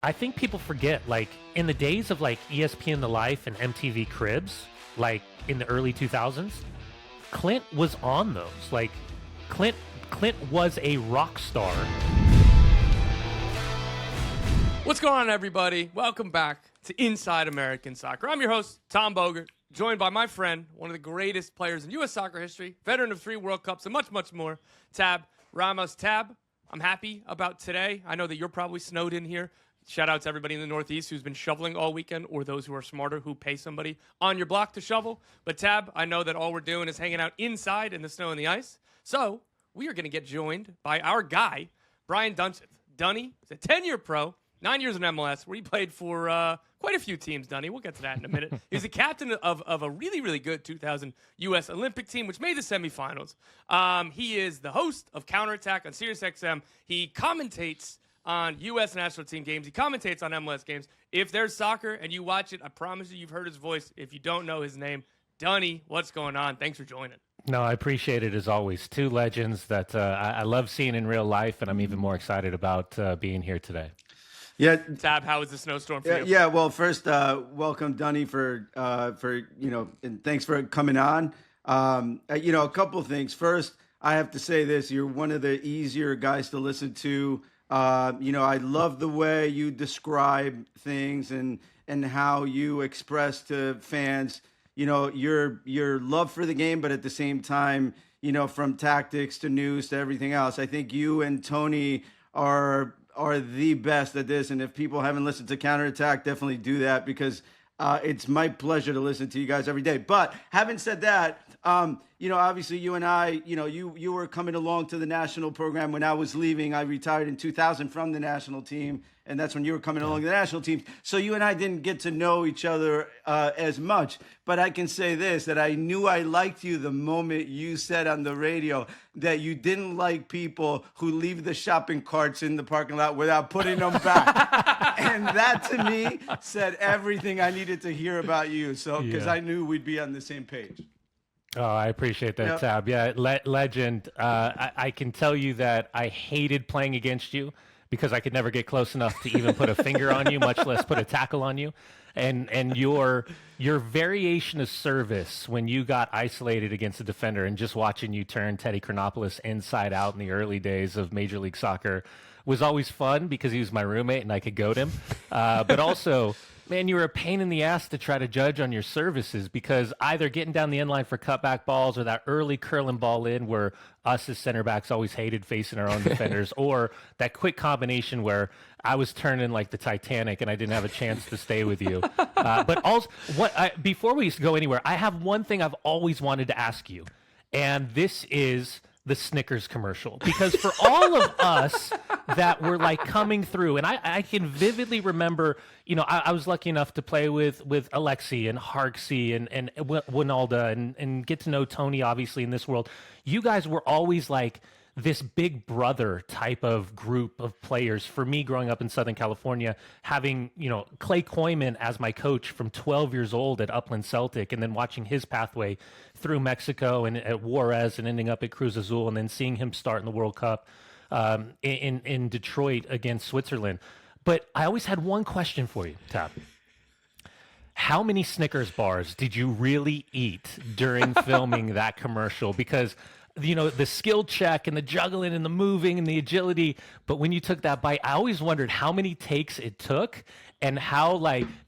I think people forget, like, in the days of, like, ESPN The Life and MTV Cribs, like, in the early 2000s, Clint was on those. Like, Clint was a rock star. What's going on, everybody? Welcome back to Inside American Soccer. I'm your host, Tom Bogert, joined by my friend, one of the greatest players in U.S. soccer history, veteran of 3 World Cups, and much, much more, Tab Ramos. Tab, I'm happy about today. I know that you're probably snowed in here. Shout out to everybody in the Northeast who's been shoveling all weekend, or those who are smarter who pay somebody on your block to shovel. But Tab, I know that all we're doing is hanging out inside in the snow and the ice. So we are going to get joined by our guy, Brian Dunseth. Dunny is a 10-year pro, 9 years in MLS, where he played for quite a few teams, Dunny. We'll get to that in a minute. He's the captain of a really, really good 2000 U.S. Olympic team, which made the semifinals. He is the host of Counterattack on SiriusXM. He commentates on U.S. national team games. He commentates on MLS games. If there's soccer and you watch it, I promise you've heard his voice. If you don't know his name, Dunny, what's going on? Thanks for joining. No, I appreciate it as always. 2 legends that I love seeing in real life, and I'm even more excited about being here today. Yeah, Tab, how was the snowstorm for you? Yeah. Well, first, welcome, Dunny, for and thanks for coming on. A couple of things. First, I have to say this: you're one of the easier guys to listen to. I love the way you describe things and how you express to fans, your love for the game, but at the same time, from tactics to news to everything else. I think you and Tony are the best at this. And if people haven't listened to Counterattack, definitely do that, because it's my pleasure to listen to you guys every day. But having said that, obviously you and I, you were coming along to the national program when I was leaving. I retired in 2000 from the national team, and that's when you were coming along to the national team. So you and I didn't get to know each other as much. But I can say this, that I knew I liked you the moment you said on the radio that you didn't like people who leave the shopping carts in the parking lot without putting them back. And that, to me, said everything I needed to hear about you. So, because I knew we'd be on the same page. Oh, I appreciate that, Tab. Yeah, legend. I can tell you that I hated playing against you because I could never get close enough to even put a finger on you, much less put a tackle on you. And your variation of service when you got isolated against a defender, and just watching you turn Teddy Chronopoulos inside out in the early days of Major League Soccer was always fun because he was my roommate and I could goad him. But also, man, you were a pain in the ass to try to judge on your services, because either getting down the end line for cutback balls or that early curling ball in where us as center backs always hated facing our own defenders, or that quick combination where I was turning like the Titanic and I didn't have a chance to stay with you. But also, before we go anywhere, I have one thing I've always wanted to ask you, and this is the Snickers commercial, because for all of us that were like coming through, and I can vividly remember, I was lucky enough to play with Alexi and Harksey and Winalda and get to know Tony, obviously, in this world. You guys were always like this big brother type of group of players. For me, growing up in Southern California, having, Clay Koyman as my coach from 12 years old at Upland Celtic, and then watching his pathway through Mexico and at Juarez and ending up at Cruz Azul, and then seeing him start in the World Cup in Detroit against Switzerland. But I always had one question for you, Tab. How many Snickers bars did you really eat during filming that commercial? Because the skill check and the juggling and the moving and the agility. But when you took that bite, I always wondered how many takes it took, and how,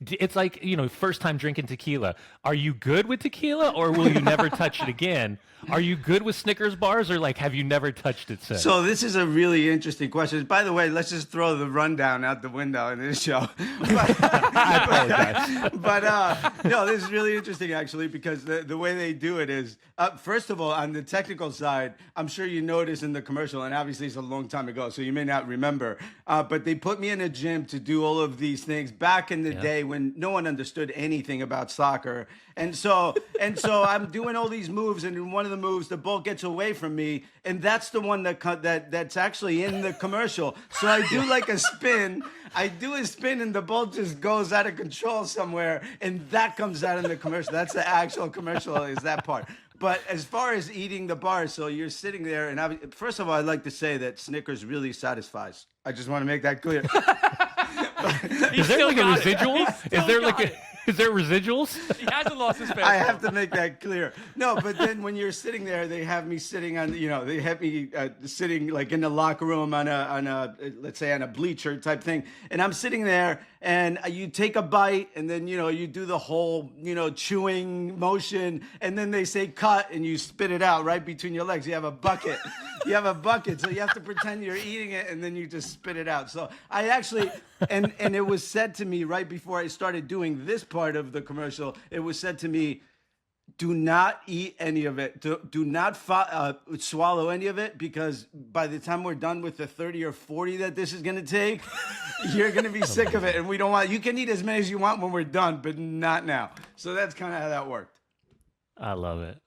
it's like, first time drinking tequila. Are you good with tequila, or will you never touch it again? Are you good with Snickers bars, or have you never touched it since? So this is a really interesting question. By the way, let's just throw the rundown out the window in this show. I apologize. But no, this is really interesting, actually, because the way they do it is, first of all, on the technical side, I'm sure you noticed in the commercial, and obviously it's a long time ago, so you may not remember, but they put me in a gym to do all of these things back in the day when no one understood anything about soccer. And so I'm doing all these moves, and in one of the moves, the ball gets away from me, and that's the one that's actually in the commercial. So I do like a spin. I do a spin, and the ball just goes out of control somewhere, and that comes out in the commercial. That's the actual commercial, is that part. But as far as eating the bar, so you're sitting there, and first of all, I'd like to say that Snickers really satisfies. I just want to make that clear. Is there like a residual? Is there residuals? He hasn't lost his fastball. I have to make that clear. No, but then when you're sitting there, they have me sitting on, they have me sitting like in the locker room on a let's say on a bleacher type thing, and I'm sitting there, and you take a bite, and then you do the whole chewing motion, and then they say cut, and you spit it out right between your legs. You have a bucket. So you have to pretend you're eating it, and then you just spit it out. So I actually, and it was said to me right before I started doing this part of the commercial, it was said to me, do not eat any of it. Do not swallow any of it, because by the time we're done with the 30 or 40 that this is going to take, you're going to be sick of it. And we don't want, you can eat as many as you want when we're done, but not now. So that's kind of how that worked. I love it.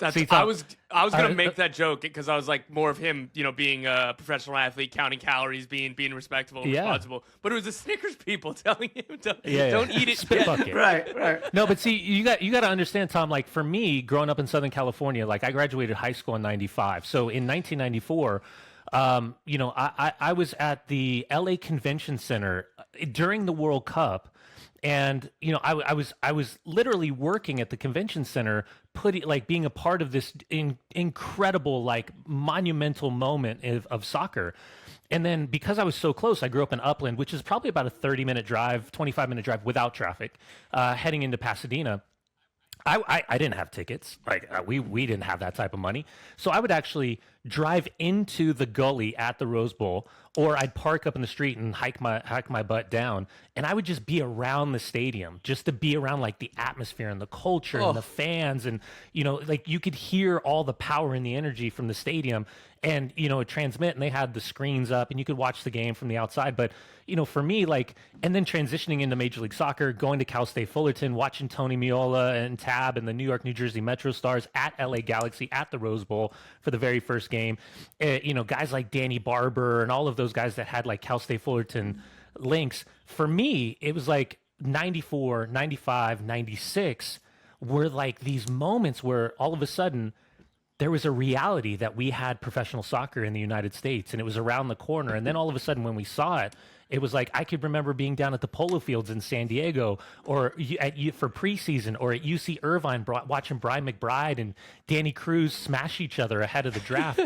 I was gonna make that joke because I was like more of him, being a professional athlete, counting calories, being respectable, and responsible. But it was the Snickers people telling him don't eat it. Spit bucket. Right. No, but see, you got to understand, Tom. Like for me, growing up in Southern California, like I graduated high school in '95. So in 1994, I was at the LA Convention Center during the World Cup. And I was literally working at the convention center, being a part of this incredible, like monumental moment of soccer. And then because I was so close, I grew up in Upland, which is probably about a 30-minute drive, 25-minute drive without traffic, heading into Pasadena. I didn't have tickets. We didn't have that type of money. So I would actually drive into the gully at the Rose Bowl, or I'd park up in the street and hike my butt down, and I would just be around the stadium, just to be around like the atmosphere and the culture and the fans, and you could hear all the power and the energy from the stadium, and it transmit, and they had the screens up, and you could watch the game from the outside. But for me, and then transitioning into Major League Soccer, going to Cal State Fullerton, watching Tony Meola and Tab and the New York, New Jersey Metro Stars at LA Galaxy at the Rose Bowl for the very first game. Guys like Danny Barber and all of those guys that had like Cal State Fullerton links. For me, it was like 94, 95, 96 were like these moments where all of a sudden there was a reality that we had professional soccer in the United States, and it was around the corner. And then all of a sudden when we saw it, it was like I could remember being down at the Polo Fields in San Diego, or for preseason, or at UC Irvine watching Brian McBride and Danny Cruz smash each other ahead of the draft.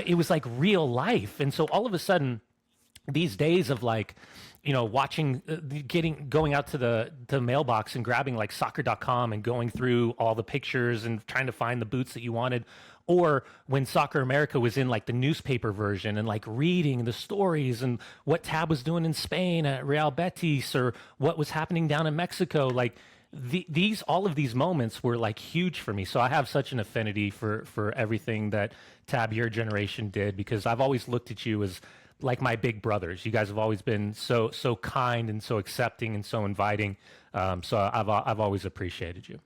It was like real life. And so all of a sudden, these days of watching, going out to the mailbox and grabbing like soccer.com and going through all the pictures and trying to find the boots that you wanted. Or when Soccer America was in like the newspaper version and like reading the stories and what Tab was doing in Spain at Real Betis, or what was happening down in Mexico, all of these moments were like huge for me. So I have such an affinity for everything that Tab, your generation did, because I've always looked at you as like my big brothers. You guys have always been so kind and so accepting and so inviting. So I've always appreciated you.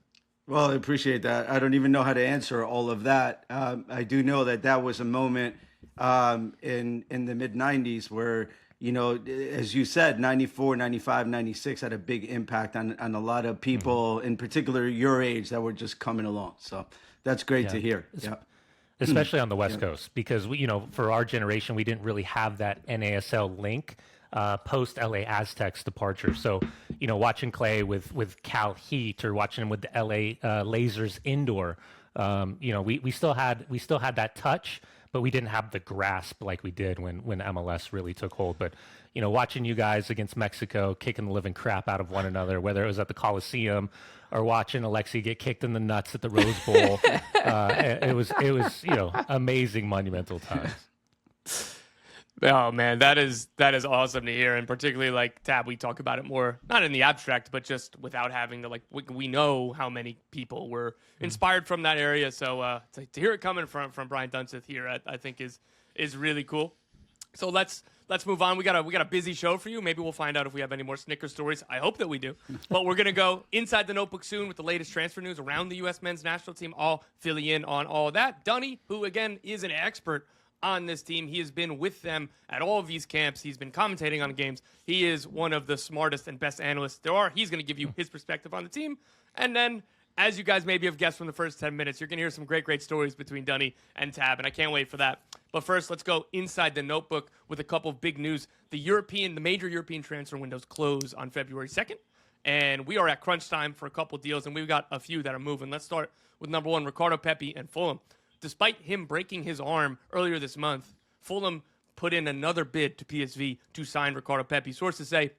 Well, I appreciate that. I don't even know how to answer all of that. I do know that was a moment in the mid 90s where, as you said, 94, 95, 96 had a big impact on a lot of people, in particular your age, that were just coming along. So that's great to hear. Yeah. Especially on the West Coast, because for our generation, we didn't really have that NASL link post LA Aztecs departure. So, watching Clay with Cal Heat, or watching him with the LA Lasers indoor, we still had that touch, but we didn't have the grasp like we did when MLS really took hold. But watching you guys against Mexico kicking the living crap out of one another, whether it was at the Coliseum or watching Alexi get kicked in the nuts at the Rose Bowl, it was amazing, monumental times. Oh man, that is awesome to hear, and particularly like Tab, we talk about it more, not in the abstract, but just without having to we know how many people were inspired from that area. So to hear it coming from Brian Dunseth here, I think is really cool. So let's move on. We got a busy show for you. Maybe we'll find out if we have any more Snickers stories. I hope that we do. But we're gonna go inside the notebook soon with the latest transfer news around the U.S. men's national team. I'll fill you in on all of that. Dunny, who again is an expert on this team. He has been with them at all of these camps. He's been commentating on games. He is one of the smartest and best analysts there are. He's going to give you his perspective on the team. And then as you guys maybe have guessed from the first 10 minutes, you're going to hear some great stories between Dunny and Tab, and I can't wait for that. But first, let's go inside the notebook with a couple of big news. The major European transfer windows close on February 2nd, and we are at crunch time for a couple deals, and we've got a few that are moving. Let's start with number one, Ricardo Pepi and Fulham. Despite him breaking his arm earlier this month, Fulham put in another bid to PSV to sign Ricardo Pepi. Sources say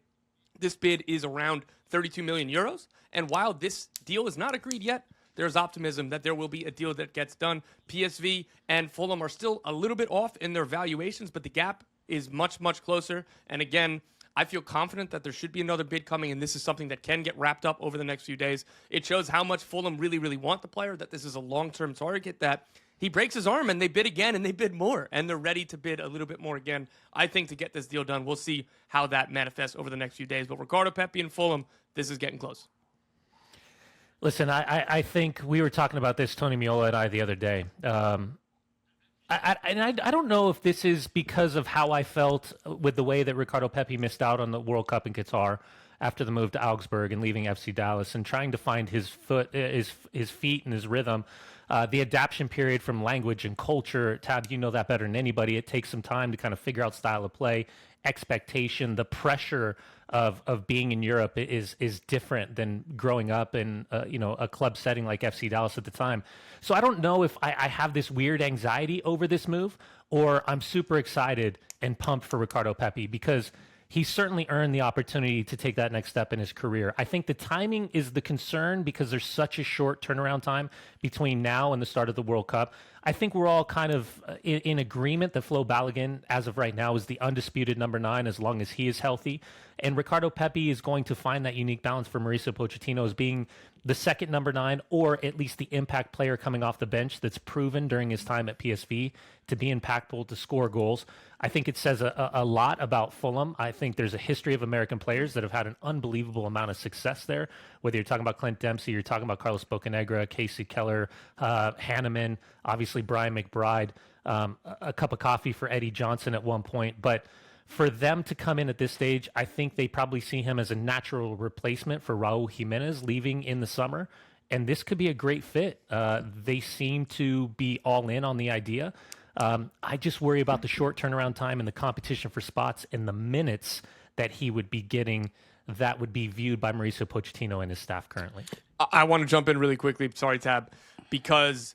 this bid is around 32 million euros, and while this deal is not agreed yet, there's optimism that there will be a deal that gets done. PSV and Fulham are still a little bit off in their valuations, but the gap is much closer. And again, I feel confident that there should be another bid coming, and this is something that can get wrapped up over the next few days. It shows how much Fulham really want the player, that this is a long-term target, that he breaks his arm and they bid again and they bid more, and they're ready to bid a little bit more again. I think to get this deal done, we'll see how that manifests over the next few days. But Ricardo Pepi and Fulham, this is getting close. Listen, I think we were talking about this, Tony Miola and I, the other day. I don't know if this is because of how I felt with the way that Ricardo Pepi missed out on the World Cup in Qatar after the move to Augsburg and leaving FC Dallas and trying to find his feet and his rhythm. The adaptation period from language and culture, Tab, you know that better than anybody. It takes some time to kind of figure out style of play, expectation, the pressure of being in Europe is different than growing up in a club setting like FC Dallas at the time. So I don't know if I have this weird anxiety over this move, or I'm super excited and pumped for Ricardo Pepi, because he certainly earned the opportunity to take that next step in his career. I think the timing is the concern because there's such a short turnaround time between now and the start of the World Cup. I think we're all kind of in agreement that Flo Balogun, as of right now, is the undisputed number 9 as long as he is healthy. And Ricardo Pepi is going to find that unique balance for Mauricio Pochettino as being the second number 9, or at least the impact player coming off the bench that's proven during his time at PSV to be impactful, to score goals. I think it says a lot about Fulham. I think there's a history of American players that have had an unbelievable amount of success there, whether you're talking about Clint Dempsey, you're talking about Carlos Bocanegra, Casey Keller, Hanneman, obviously Brian McBride, a cup of coffee for Eddie Johnson at one point. But for them to come in at this stage, I think they probably see him as a natural replacement for Raul Jimenez leaving in the summer. And this could be a great fit. They seem to be all in on the idea. I just worry about the short turnaround time and the competition for spots and the minutes that he would be getting that would be viewed by Mauricio Pochettino and his staff currently. I want to jump in really quickly. Sorry, Tab, because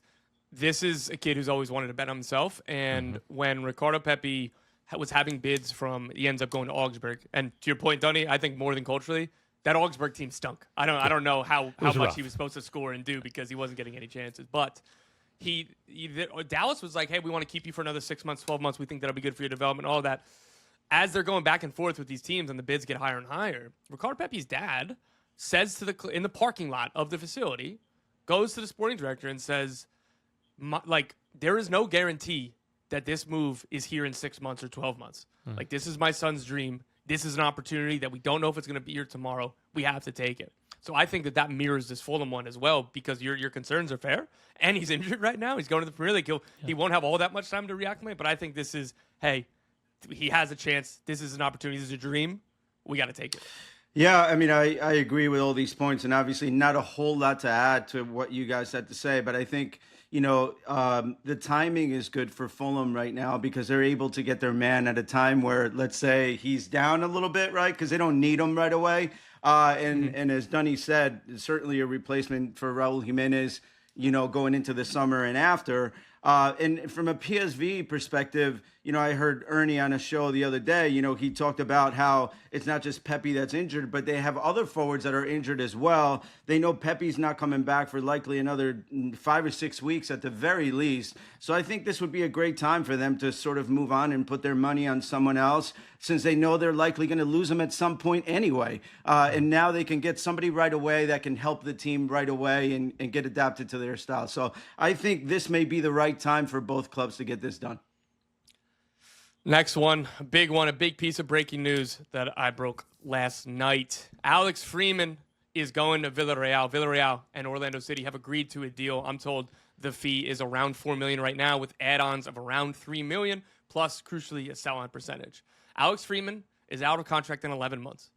this is a kid who's always wanted to bet on himself. And when Ricardo Pepi was having bids he ends up going to Augsburg. And to your point, Dunny, I think more than culturally, that Augsburg team stunk. I don't know how much rough. he was supposed to score and do because he wasn't getting any chances. But Dallas was like, hey, we want to keep you for another 6 months, 12 months. We think that'll be good for your development, all that. As they're going back and forth with these teams and the bids get higher and higher, Ricardo Pepi's dad says in the parking lot of the facility, goes to the sporting director and says, there is no guarantee that this move is here in 6 months or 12 months. Like, this is my son's dream. This is an opportunity that we don't know if it's going to be here tomorrow. We have to take it. So I think that mirrors this Fulham one as well, because your concerns are fair. And he's injured right now. He's going to the Premier League. He won't have all that much time to reacclimate. But I think this is, hey, he has a chance. This is an opportunity. This is a dream. We got to take it. Yeah, I mean, I agree with all these points, and obviously not a whole lot to add to what you guys had to say. But I think, the timing is good for Fulham right now because they're able to get their man at a time where, let's say, he's down a little bit, right? Because they don't need him right away. And as Dunny said, certainly a replacement for Raul Jimenez, going into the summer and after. And from a PSV perspective, I heard Ernie on a show the other day, he talked about how it's not just Pepi that's injured, but they have other forwards that are injured as well. They know Pepi's not coming back for likely another 5 or 6 weeks at the very least. So I think this would be a great time for them to sort of move on and put their money on someone else, since they know they're likely going to lose them at some point anyway. And now they can get somebody right away that can help the team right away and get adapted to their style. So I think this may be the right time for both clubs to get this done. Next one, a big piece of breaking news that I broke last night. Alex Freeman is going to Villarreal. Villarreal and Orlando City have agreed to a deal. I'm told the fee is around $4 million right now, with add-ons of around $3 million, plus, crucially, a sell-on percentage. Alex Freeman is out of contract in 11 months.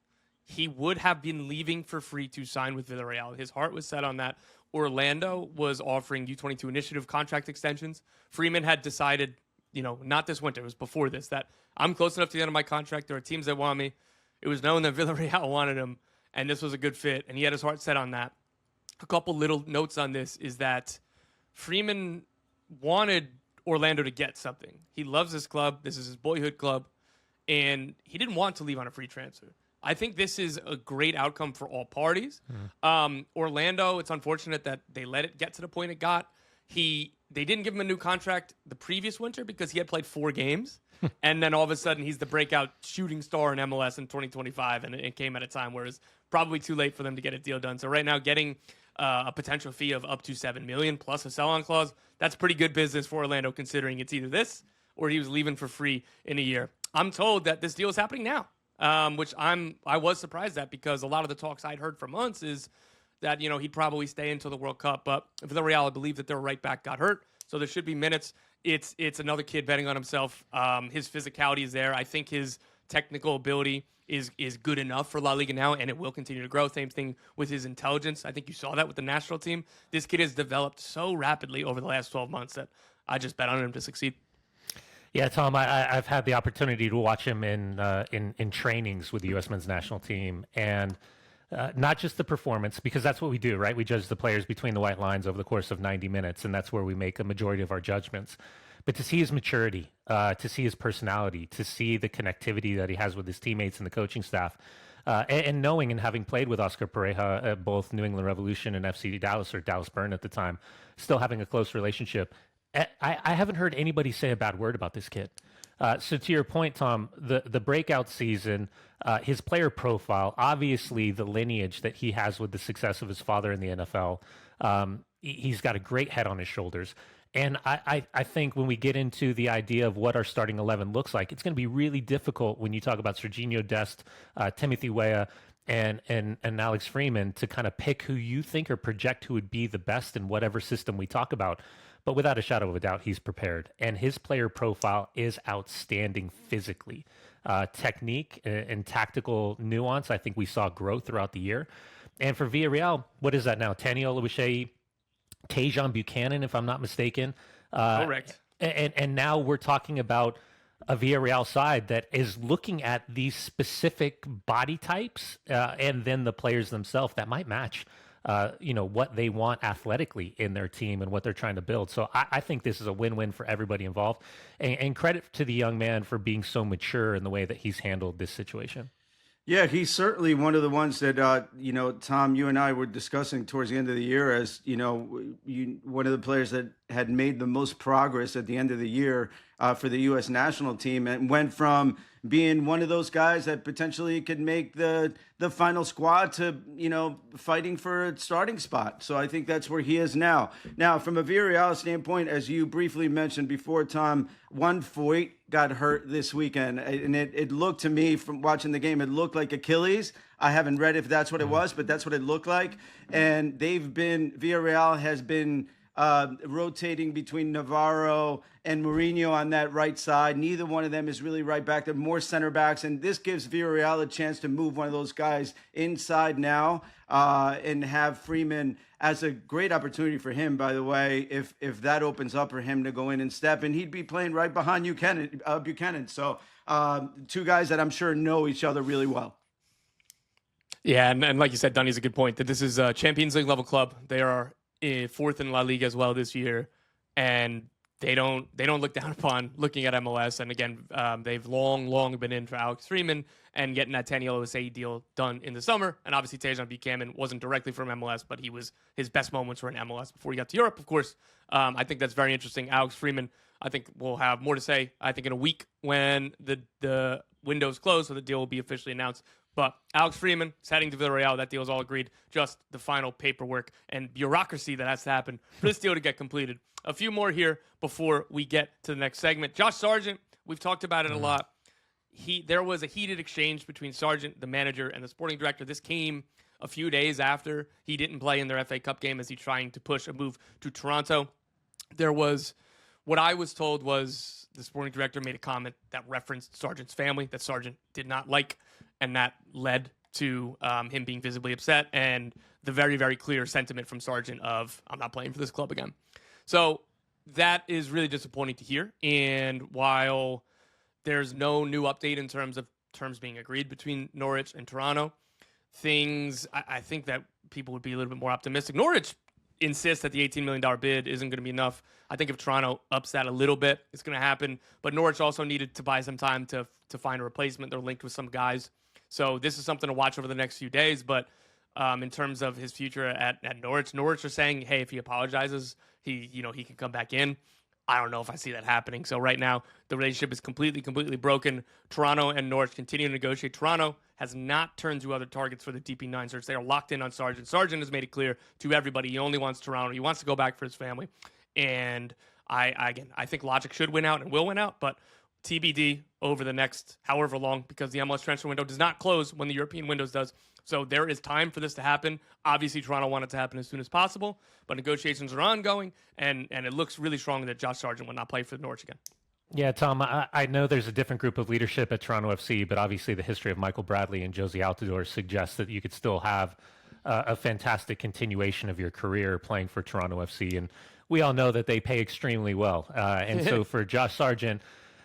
he would have been leaving for free to sign with Villarreal. His heart was set on that. Orlando was offering U22 initiative contract extensions. Freeman had decided, not this winter, it was before this, that I'm close enough to the end of my contract. There are teams that want me. It was known that Villarreal wanted him, and this was a good fit, and he had his heart set on that. A couple little notes on this is that Freeman wanted Orlando to get something. He loves this club. This is his boyhood club, and he didn't want to leave on a free transfer. I think this is a great outcome for all parties. Orlando, it's unfortunate that they let it get to the point it got. They didn't give him a new contract the previous winter because he had played 4 games. And then all of a sudden, he's the breakout shooting star in MLS in 2025. And it came at a time where it's probably too late for them to get a deal done. So right now, getting a potential fee of up to $7 million plus a sell-on clause, that's pretty good business for Orlando, considering it's either this or he was leaving for free in a year. I'm told that this deal is happening now. Which I was surprised at, because a lot of the talks I'd heard for months is that, he'd probably stay until the World Cup. But Villarreal, I believe that their right back got hurt, so there should be minutes. It's another kid betting on himself. His physicality is there. I think his technical ability is good enough for La Liga now, and it will continue to grow. Same thing with his intelligence. I think you saw that with the national team. This kid has developed so rapidly over the last 12 months that I just bet on him to succeed. Yeah, Tom, I've had the opportunity to watch him in trainings with the U.S. men's national team, and not just the performance, because that's what we do, right? We judge the players between the white lines over the course of 90 minutes, and that's where we make a majority of our judgments. But to see his maturity, to see his personality, to see the connectivity that he has with his teammates and the coaching staff, and knowing and having played with Oscar Pareja at both New England Revolution and FC Dallas, or Dallas Burn at the time, still having a close relationship, I haven't heard anybody say a bad word about this kid. So to your point, Tom, the breakout season, his player profile, obviously the lineage that he has with the success of his father in the NFL, he's got a great head on his shoulders. And I think when we get into the idea of what our starting 11 looks like, it's going to be really difficult when you talk about Serginho Dest, Timothy Weah, and Alex Freeman to kind of pick who you think or project who would be the best in whatever system we talk about. But without a shadow of a doubt, he's prepared. And his player profile is outstanding physically. Technique and tactical nuance, I think we saw growth throughout the year. And for Villarreal, what is that now? Tani Oluwaseyi, Tajon Buchanan, if I'm not mistaken. Correct. And now we're talking about a Villarreal side that is looking at these specific body types and then the players themselves that might match what they want athletically in their team and what they're trying to build. So I think this is a win-win for everybody involved. And credit to the young man for being so mature in the way that he's handled this situation. Yeah, he's certainly one of the ones that, Tom, you and I were discussing towards the end of the year as, one of the players that had made the most progress at the end of the year for the U.S. national team, and went from being one of those guys that potentially could make the final squad to, fighting for a starting spot. So I think that's where he is now. Now, from a Villarreal standpoint, as you briefly mentioned before, Tom, one Foyt got hurt this weekend, and it looked to me from watching the game, it looked like Achilles. I haven't read if that's what it was, but that's what it looked like. And Villarreal has been rotating between Navarro and Mourinho on that right side. Neither one of them is really right back. They're more center backs, and this gives Villarreal a chance to move one of those guys inside now and have Freeman as a great opportunity for him, by the way, if that opens up for him to go in and step, and he'd be playing right behind Buchanan. So two guys that I'm sure know each other really well. Yeah, and like you said, Dunny's a good point, that this is a Champions League level club. They are fourth in La Liga as well this year, and they don't look down upon looking at MLS. And again, they've long been in for Alex Freeman and getting that Tani Oluwaseyi deal done in the summer. And obviously Tajon Buchanan wasn't directly from MLS, but his best moments were in MLS before he got to Europe, of course. I think that's very interesting. Alex Freeman, I think we'll have more to say, I think, in a week when the window's closed, so the deal will be officially announced. But Alex Freeman is heading to Villarreal. That deal is all agreed. Just the final paperwork and bureaucracy that has to happen for this deal to get completed. A few more here before we get to the next segment. Josh Sargent, we've talked about it a lot. There was a heated exchange between Sargent, the manager, and the sporting director. This came a few days after he didn't play in their FA Cup game as he's trying to push a move to Toronto. There was, what I was told was, the sporting director made a comment that referenced Sargent's family that Sargent did not like, and that led to him being visibly upset and the very, very clear sentiment from Sargent of, I'm not playing for this club again. So that is really disappointing to hear. And while there's no new update in terms of terms being agreed between Norwich and Toronto, I think that people would be a little bit more optimistic. Norwich insists that the $18 million bid isn't going to be enough. I think if Toronto ups that a little bit, it's going to happen. But Norwich also needed to buy some time to find a replacement. They're linked with some guys. So this is something to watch over the next few days. But in terms of his future at Norwich are saying, hey, if he apologizes, he can come back in. I don't know if I see that happening. So right now, the relationship is completely broken. Toronto and Norwich continue to negotiate. Toronto has not turned to other targets for the DP9 search. They are locked in on Sargent. Sargent has made it clear to everybody he only wants Toronto. He wants to go back for his family. And I think logic should win out and will win out, but TBD over the next however long, because the MLS transfer window does not close when the European windows does. So there is time for this to happen. Obviously, Toronto want it to happen as soon as possible, but negotiations are ongoing, and it looks really strong that Josh Sargent will not play for Norwich again. Yeah, Tom, I know there's a different group of leadership at Toronto FC, but obviously the history of Michael Bradley and Josie Altidore suggests that you could still have a fantastic continuation of your career playing for Toronto FC, and we all know that they pay extremely well. And so for Josh Sargent,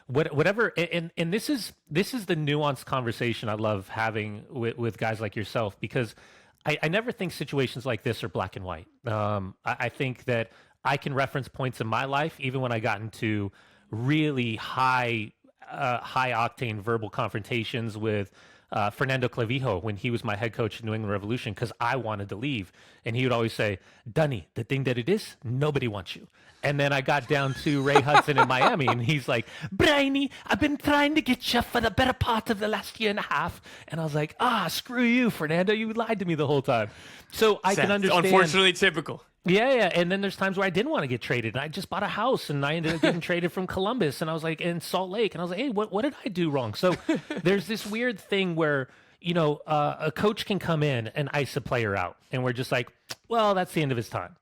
whatever, and this is the nuanced conversation I love having with guys like yourself, because I never think situations like this are black and white. I think that I can reference points in my life, even when I got into really high octane verbal confrontations with Fernando Clavijo when he was my head coach in New England Revolution, because I wanted to leave. And he would always say, Dunny, the thing that it is, nobody wants you. And then I got down to Ray Hudson in Miami, and he's like, Briny, I've been trying to get you for the better part of the last year and a half. And I was like, screw you, Fernando. You lied to me the whole time. So I can understand. Unfortunately, typical. Yeah. And then there's times where I didn't want to get traded, and I just bought a house, and I ended up getting traded from Columbus, and I was like, in Salt Lake, and I was like, hey, what did I do wrong? So there's this weird thing where, a coach can come in and ice a player out, and we're just like, well, that's the end of his time.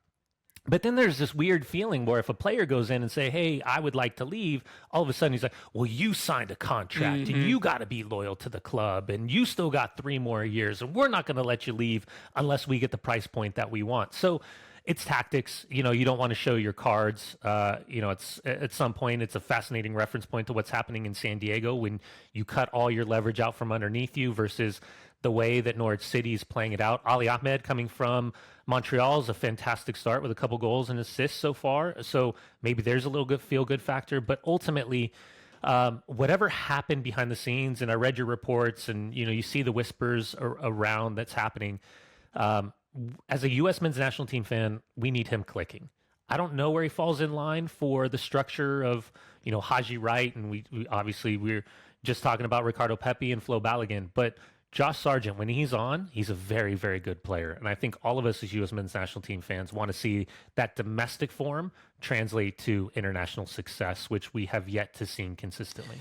But then there's this weird feeling where if a player goes in and say, hey, I would like to leave, all of a sudden he's like, well, you signed a contract and you got to be loyal to the club, and you still got 3 more years, and we're not going to let you leave unless we get the price point that we want. So it's tactics. You don't want to show your cards. It's at some point, it's a fascinating reference point to what's happening in San Diego when you cut all your leverage out from underneath you versus the way that Norwich City is playing it out. Ali Ahmed coming from Montreal is a fantastic start with a couple goals and assists so far. So maybe there's a little good feel-good factor. But ultimately, whatever happened behind the scenes, and I read your reports, and you see the whispers around that's happening. As a U.S. men's national team fan, we need him clicking. I don't know where he falls in line for the structure of, Haji Wright, and we obviously we're just talking about Ricardo Pepi and Flo Balogun, but Josh Sargent, when he's on, he's a very, very good player. And I think all of us as U.S. men's national team fans want to see that domestic form translate to international success, which we have yet to see consistently.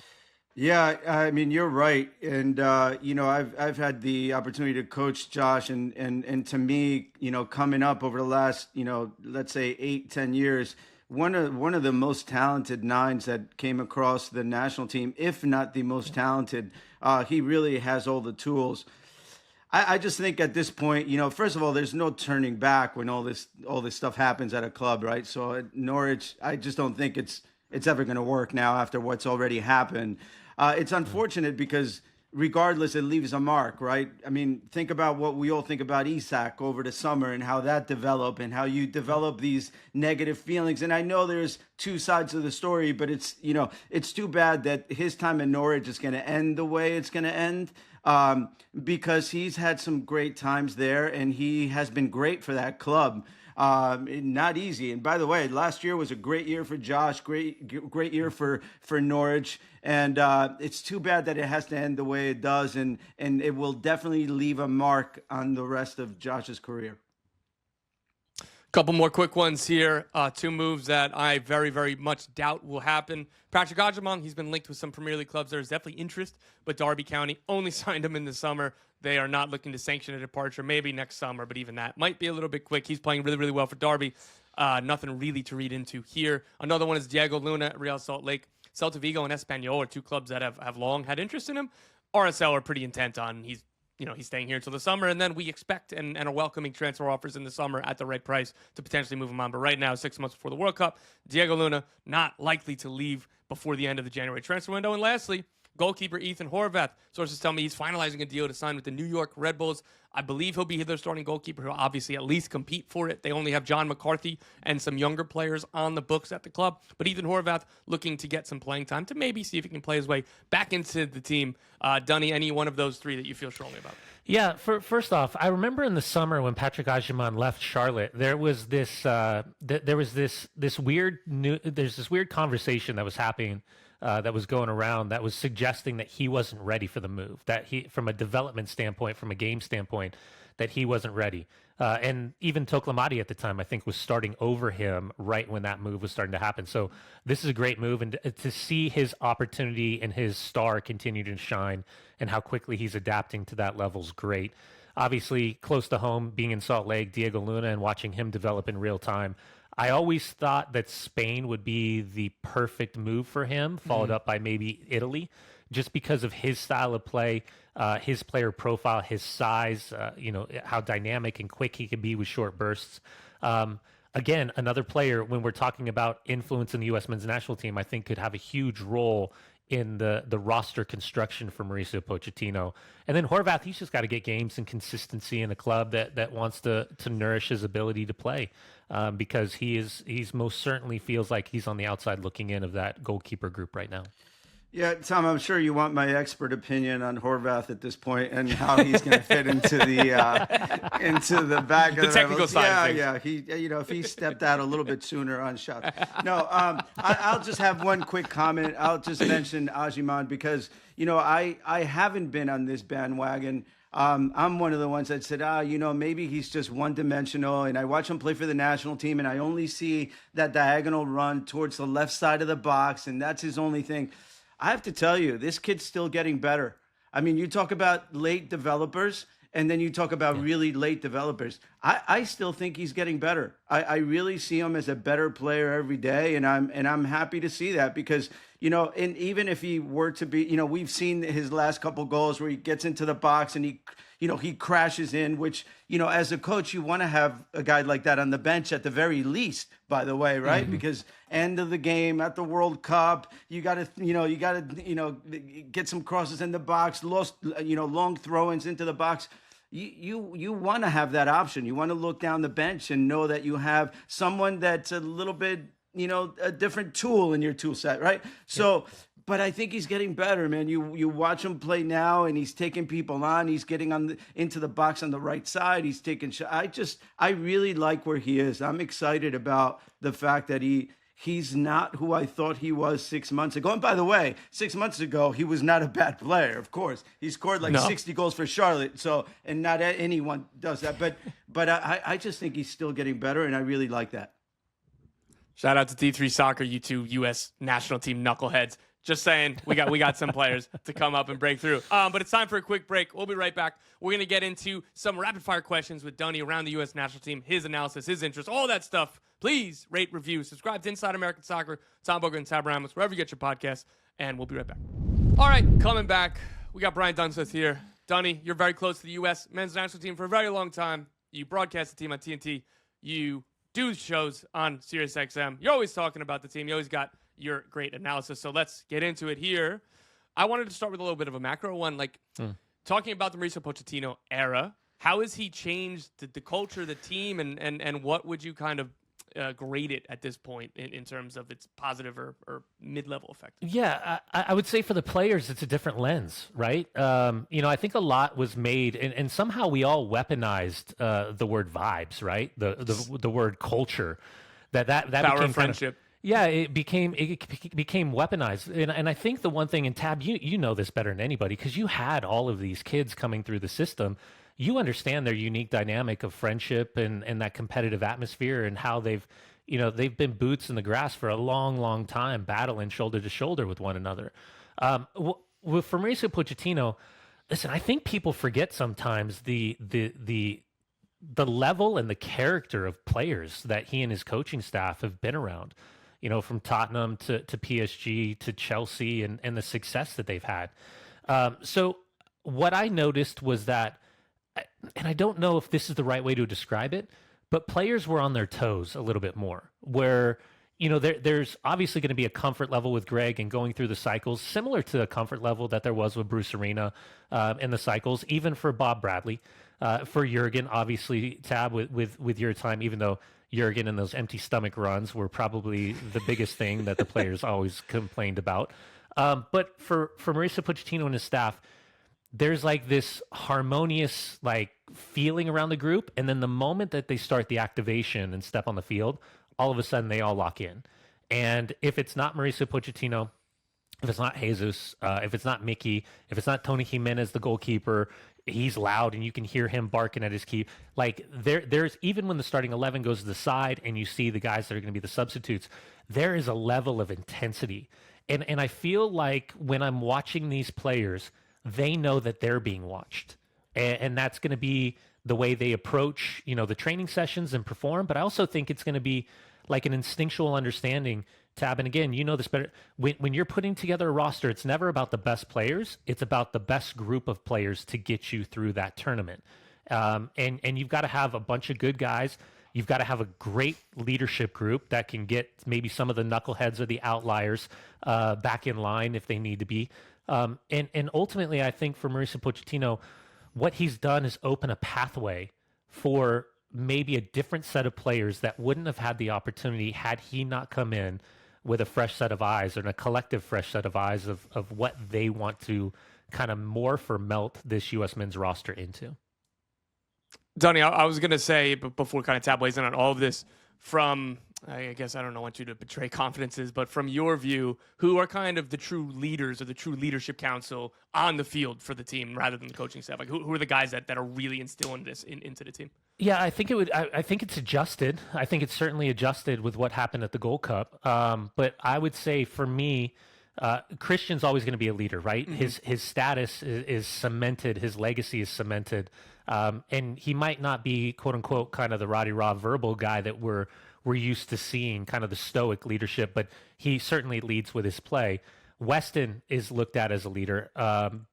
Yeah, I mean, you're right. And, I've had the opportunity to coach Josh, and to me, coming up over the last, let's say 8-10 years, one of the most talented nines that came across the national team, if not the most talented. He really has all the tools. I just think at this point, first of all, there's no turning back when all this stuff happens at a club, right? So at Norwich, I just don't think it's ever going to work now after what's already happened. It's unfortunate because regardless, it leaves a mark, right? I mean, think about what we all think about Isak over the summer and how that developed and how you develop these negative feelings. And I know there's 2 sides of the story, but it's too bad that his time in Norwich is going to end the way it's going to end, because he's had some great times there and he has been great for that club. Not easy. And by the way, last year was a great year for Josh, great year for Norwich. And it's too bad that it has to end the way it does. And it will definitely leave a mark on the rest of Josh's career. Couple more quick ones here. 2 moves that I very, very much doubt will happen. Patrick Agyemang, he's been linked with some Premier League clubs. There's definitely interest, but Derby County only signed him in the summer. They are not looking to sanction a departure, maybe next summer, but even that might be a little bit quick. He's playing really, really well for Derby. Nothing really to read into here. Another one is Diego Luna at Real Salt Lake. Celta Vigo and Espanyol are 2 clubs that have long had interest in him. RSL are pretty intent on he's he's staying here until the summer, and then we expect and are welcoming transfer offers in the summer at the right price to potentially move him on. But right now, 6 months before the World Cup, Diego Luna not likely to leave before the end of the January transfer window. And lastly, goalkeeper Ethan Horvath. Sources tell me he's finalizing a deal to sign with the New York Red Bulls. I believe he'll be their starting goalkeeper. He'll obviously at least compete for it. They only have John McCarthy and some younger players on the books at the club. But Ethan Horvath looking to get some playing time to maybe see if he can play his way back into the team. Dunny, any one of those three that you feel strongly about? Yeah, first off, I remember in the summer when Patrick Agyemang left Charlotte, there was this weird conversation that was happening, that was going around that was suggesting that he wasn't ready for the move, that he, from a development standpoint, from a game standpoint, that he wasn't ready. And even Toklamati at the time, I think, was starting over him right when that move was starting to happen. So this is a great move. And to see his opportunity and his star continue to shine and how quickly he's adapting to that level is great. Obviously, close to home, being in Salt Lake, Diego Luna, and watching him develop in real time. I always thought that Spain would be the perfect move for him, followed up by maybe Italy, just because of his style of play, his player profile, his size, how dynamic and quick he can be with short bursts. Again, another player, when we're talking about influence in the U.S. men's national team, I think could have a huge role in the roster construction for Mauricio Pochettino. And then Horvath, he's just got to get games and consistency in a club that wants to nourish his ability to play, because he's most certainly feels like he's on the outside looking in of that goalkeeper group right now. Yeah, Tom, I'm sure you want my expert opinion on Horvath at this point and how he's going to fit into the back of the technical side. Yeah. He, if he stepped out a little bit sooner on shots. No, I'll just have one quick comment. I'll just mention Agyemang because I haven't been on this bandwagon. I'm one of the ones that said, maybe he's just one-dimensional, and I watch him play for the national team, and I only see that diagonal run towards the left side of the box, and that's his only thing. I have to tell you, this kid's still getting better. I mean, you talk about late developers, and then you talk about really late developers. I still think he's getting better. I really see him as a better player every day, and I'm happy to see that because, and even if he were to be, we've seen his last couple goals where he gets into the box and he crashes in, which, as a coach, you want to have a guy like that on the bench at the very least, by the way, right? Mm-hmm. Because end of the game at the World Cup, you got to get some crosses in the box, long throw-ins into the box. You want to have that option. You want to look down the bench and know that you have someone that's a little bit, a different tool in your tool set, right? So, but I think he's getting better, man. You watch him play now, and he's taking people on. He's getting into the box on the right side. He's taking shots. I really like where he is. I'm excited about the fact that he's not who I thought he was 6 months ago. And by the way, 6 months ago, he was not a bad player, of course. He scored 60 goals for Charlotte, and not anyone does that. But I just think he's still getting better, and I really like that. Shout out to D3 Soccer, you two U.S. national team knuckleheads. Just saying, we got some players to come up and break through. But it's time for a quick break. We'll be right back. We're going to get into some rapid-fire questions with Dunny around the U.S. national team, his analysis, his interest, all that stuff. Please rate, review, subscribe to Inside American Soccer, Tom Bogert and Tab Ramos, wherever you get your podcasts, and we'll be right back. All right, coming back. We got Brian Dunseth here. Dunny, you're very close to the U.S. men's national team for a very long time. You broadcast the team on TNT. You do shows on SiriusXM. You're always talking about the team. You always got your great analysis. So let's get into it here. I wanted to start with a little bit of a macro one, talking about the Mauricio Pochettino era. How has he changed the culture of the team, and what would you kind of grade it at this point in terms of its positive or mid-level effect? Yeah, I would say for the players, it's a different lens, right? I think a lot was made, and somehow we all weaponized the word vibes, right? The word culture. That power became of friendship. It became weaponized, and I think the one thing, and Tab, you know this better than anybody because you had all of these kids coming through the system. You understand their unique dynamic of friendship and that competitive atmosphere and how they've been boots in the grass for a long, long time, battling shoulder to shoulder with one another. For Mauricio Pochettino, listen, I think people forget sometimes the level and the character of players that he and his coaching staff have been around. From Tottenham to PSG to Chelsea and the success that they've had. So what I noticed was that, and I don't know if this is the right way to describe it, but players were on their toes a little bit more, where, there's obviously going to be a comfort level with Greg and going through the cycles, similar to the comfort level that there was with Bruce Arena in the cycles, even for Bob Bradley, for Jurgen, obviously, Tab, with your time, even though Jurgen and those empty stomach runs were probably the biggest thing that the players always complained about. But for Mauricio Pochettino and his staff, there's like this harmonious like feeling around the group. And then the moment that they start the activation and step on the field, all of a sudden they all lock in. And if it's not Mauricio Pochettino, if it's not Jesus, if it's not Mickey, if it's not Tony Jimenez, the goalkeeper, he's loud and you can hear him barking at his key. Like there's even when the starting 11 goes to the side and you see the guys that are going to be the substitutes, there is a level of intensity. And I feel like when I'm watching these players, they know that they're being watched. And that's going to be the way they approach, the training sessions and perform. But I also think it's going to be like an instinctual understanding, Tab. And again, you know this better. When you're putting together a roster, it's never about the best players. It's about the best group of players to get you through that tournament. And you've got to have a bunch of good guys. You've got to have a great leadership group that can get maybe some of the knuckleheads or the outliers back in line if they need to be. And ultimately, I think for Mauricio Pochettino, what he's done is open a pathway for maybe a different set of players that wouldn't have had the opportunity had he not come in with a fresh set of eyes and a collective fresh set of eyes of what they want to kind of morph or melt this U.S. men's roster into. Dunny, I was going to say, but before kind of tabulating on all of this, from, I guess I don't want you to betray confidences, but from your view, who are kind of the true leaders or the true leadership council on the field for the team rather than the coaching staff? Like who are the guys that are really instilling this into the team? Yeah, I think I think it's adjusted. I think it's certainly adjusted with what happened at the Gold Cup. But I would say for me, Christian's always going to be a leader, right? Mm-hmm. His status is cemented. His legacy is cemented. And he might not be, quote unquote, kind of the Roddy Raw verbal guy that we're used to seeing, kind of the stoic leadership, but he certainly leads with his play. Weston is looked at as a leader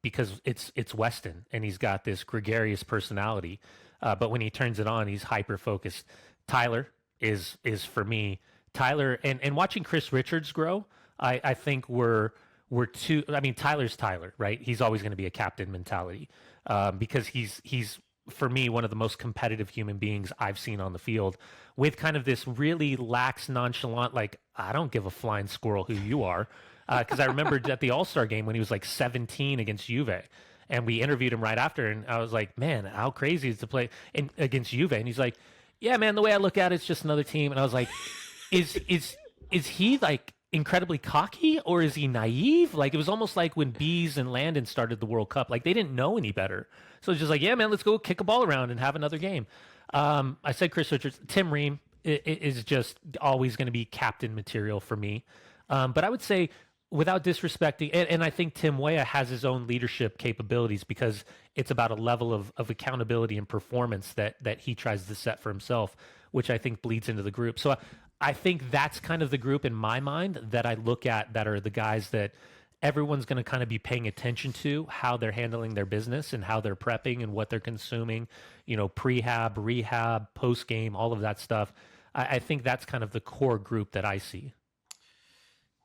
because it's Weston, and he's got this gregarious personality. But when he turns it on, he's hyper focused. Tyler is for me. Tyler and watching Chris Richards grow, I think we're too. I mean, Tyler's Tyler, right? He's always going to be a captain mentality because he's for me one of the most competitive human beings I've seen on the field, with kind of this really lax, nonchalant, like I don't give a flying squirrel who you are. Because I remember at the All-Star game when he was like 17 against Juve. And we interviewed him right after, and I was like, man, how crazy is to play against Juve? And he's like, yeah, man, the way I look at it, it's just another team. And I was like, is he like incredibly cocky, or is he naive? Like, it was almost like when Bees and Landon started the World Cup. Like, they didn't know any better. So it's just like, yeah, man, let's go kick a ball around and have another game. I said Chris Richards. Tim Ream is just always going to be captain material for me. But I would say, without disrespecting, and I think Tim Weah has his own leadership capabilities because it's about a level of accountability and performance that he tries to set for himself, which I think bleeds into the group. So I think that's kind of the group in my mind that I look at that are the guys that everyone's going to kind of be paying attention to, how they're handling their business and how they're prepping and what they're consuming, prehab, rehab, post-game, all of that stuff. I think that's kind of the core group that I see.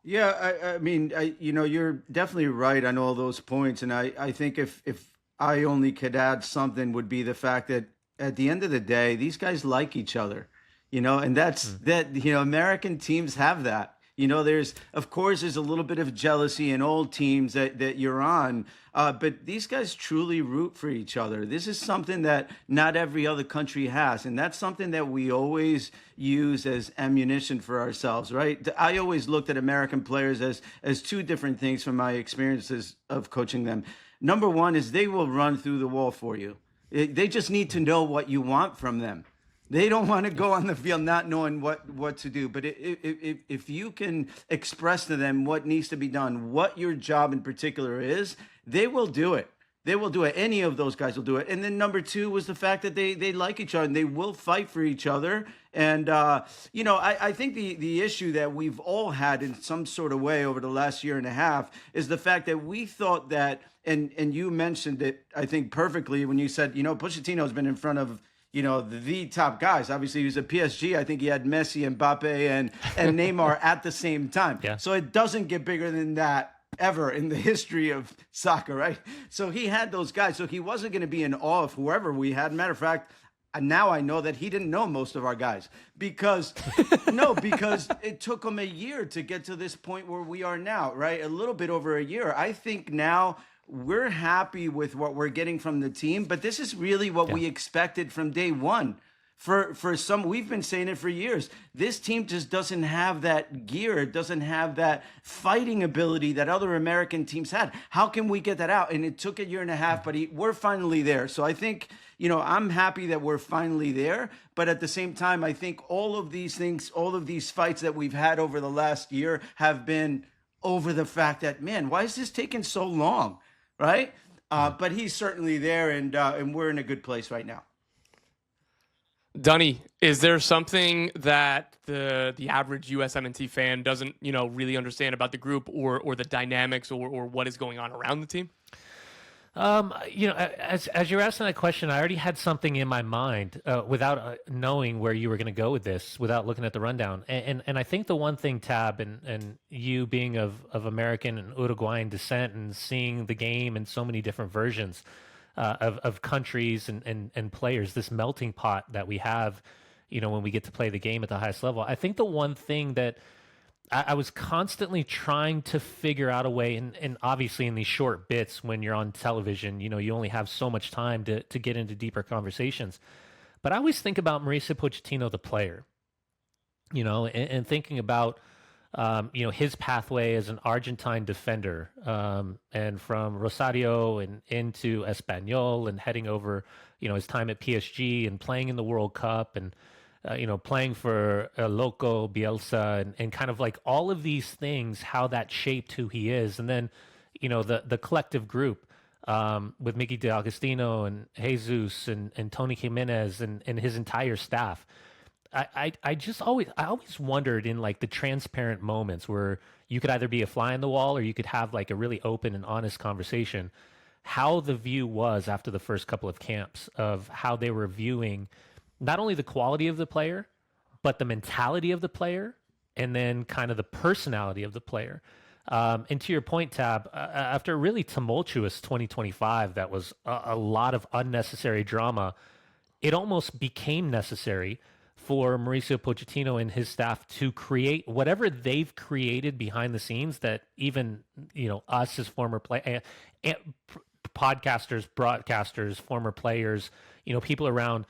Yeah, I mean, you're definitely right on all those points. And I think if I only could add something, would be the fact that at the end of the day, these guys like each other, and that's American teams have that. There's a little bit of jealousy in old teams that you're on, but these guys truly root for each other. This is something that not every other country has, and that's something that we always use as ammunition for ourselves, right? I always looked at American players as two different things from my experiences of coaching them. Number one is they will run through the wall for you. They just need to know what you want from them. They don't want to go on the field not knowing what to do. But if you can express to them what needs to be done, what your job in particular is, they will do it. They will do it. Any of those guys will do it. And then number two was the fact that they like each other and they will fight for each other. And, I think the issue that we've all had in some sort of way over the last year and a half is the fact that we thought that, and you mentioned it, I think, perfectly when you said, Pochettino's been in front of, the top guys. Obviously, he was at PSG. I think he had Messi, Mbappe, and Neymar at the same time. Yeah. So it doesn't get bigger than that ever in the history of soccer, right? So he had those guys. So he wasn't going to be in awe of whoever we had. Matter of fact, now I know that he didn't know most of our guys because it took him a year to get to this point where we are now, right? A little bit over a year. I think now we're happy with what we're getting from the team, but this is really what we expected from day one. For some, we've been saying it for years. This team just doesn't have that gear. It doesn't have that fighting ability that other American teams had. How can we get that out? And it took a year and a half, but we're finally there. So I think, I'm happy that we're finally there. But at the same time, I think all of these things, all of these fights that we've had over the last year have been over the fact that, man, why is this taking so long, right? But he's certainly there, and we're in a good place right now. Dunny, is there something that the average USMNT fan doesn't, really understand about the group or the dynamics or what is going on around the team? As you're asking that question, I already had something in my mind without knowing where you were going to go with this, without looking at the rundown. And I think the one thing, Tab, and you being of American and Uruguayan descent and seeing the game in so many different versions, of countries and players, this melting pot that we have, when we get to play the game at the highest level. I think the one thing that I was constantly trying to figure out a way, and obviously in these short bits when you're on television, you only have so much time to get into deeper conversations. But I always think about Mauricio Pochettino, the player, and thinking about his pathway as an Argentine defender, and from Rosario and into Espanyol and heading over, his time at PSG and playing in the World Cup and, playing for Loco, Bielsa and kind of like all of these things, how that shaped who he is. And then, the collective group with Miki D'Agostino and Jesus and Tony Jimenez and his entire staff. I always wondered in like the transparent moments where you could either be a fly on the wall or you could have like a really open and honest conversation, how the view was after the first couple of camps of how they were viewing not only the quality of the player, but the mentality of the player and then kind of the personality of the player. And to your point, Tab, after a really tumultuous 2025, that was a lot of unnecessary drama, it almost became necessary for Mauricio Pochettino and his staff to create whatever they've created behind the scenes that even, us as former podcasters, broadcasters, former players, people around,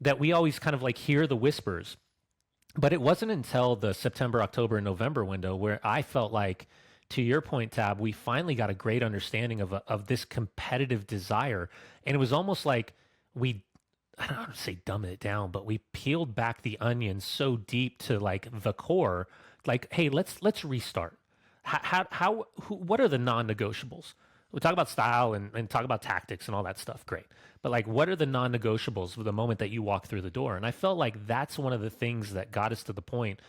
that we always kind of like hear the whispers. But it wasn't until the September, October, and November window where I felt like, to your point, Tab, we finally got a great understanding of this competitive desire. And it was almost like I don't want to say dumb it down, but we peeled back the onion so deep to like the core, like, hey, let's restart. What are the non-negotiables? We talk about style and talk about tactics and all that stuff. Great. But like, what are the non-negotiables for the moment that you walk through the door? And I felt like that's one of the things that got us to the point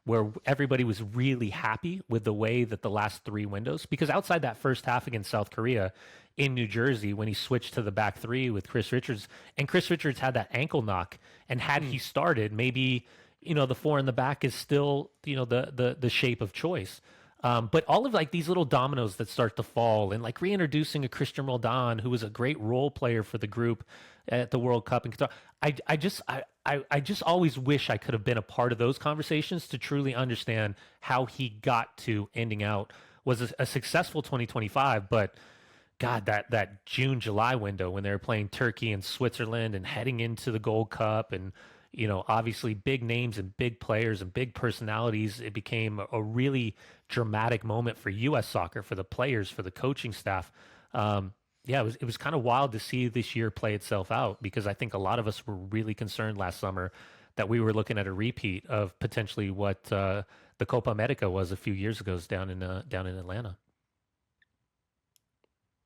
where everybody was really happy with the way that the last three windows, because outside that first half against South Korea in New Jersey, when he switched to the back three with Chris Richards, and Chris Richards had that ankle knock, and had he started, maybe, the four in the back is still, the shape of choice. But all of like these little dominoes that start to fall, and like reintroducing a Christian Roldan, who was a great role player for the group at the World Cup in Qatar. I just always wish I could have been a part of those conversations to truly understand how he got to ending out was a successful 2025. But God, that June, July window when they were playing Turkey and Switzerland and heading into the Gold Cup and, obviously big names and big players and big personalities, it became a really dramatic moment for U.S. soccer, for the players, for the coaching staff. It was kind of wild to see this year play itself out, because I think a lot of us were really concerned last summer that we were looking at a repeat of potentially what the Copa America was a few years ago down in Atlanta.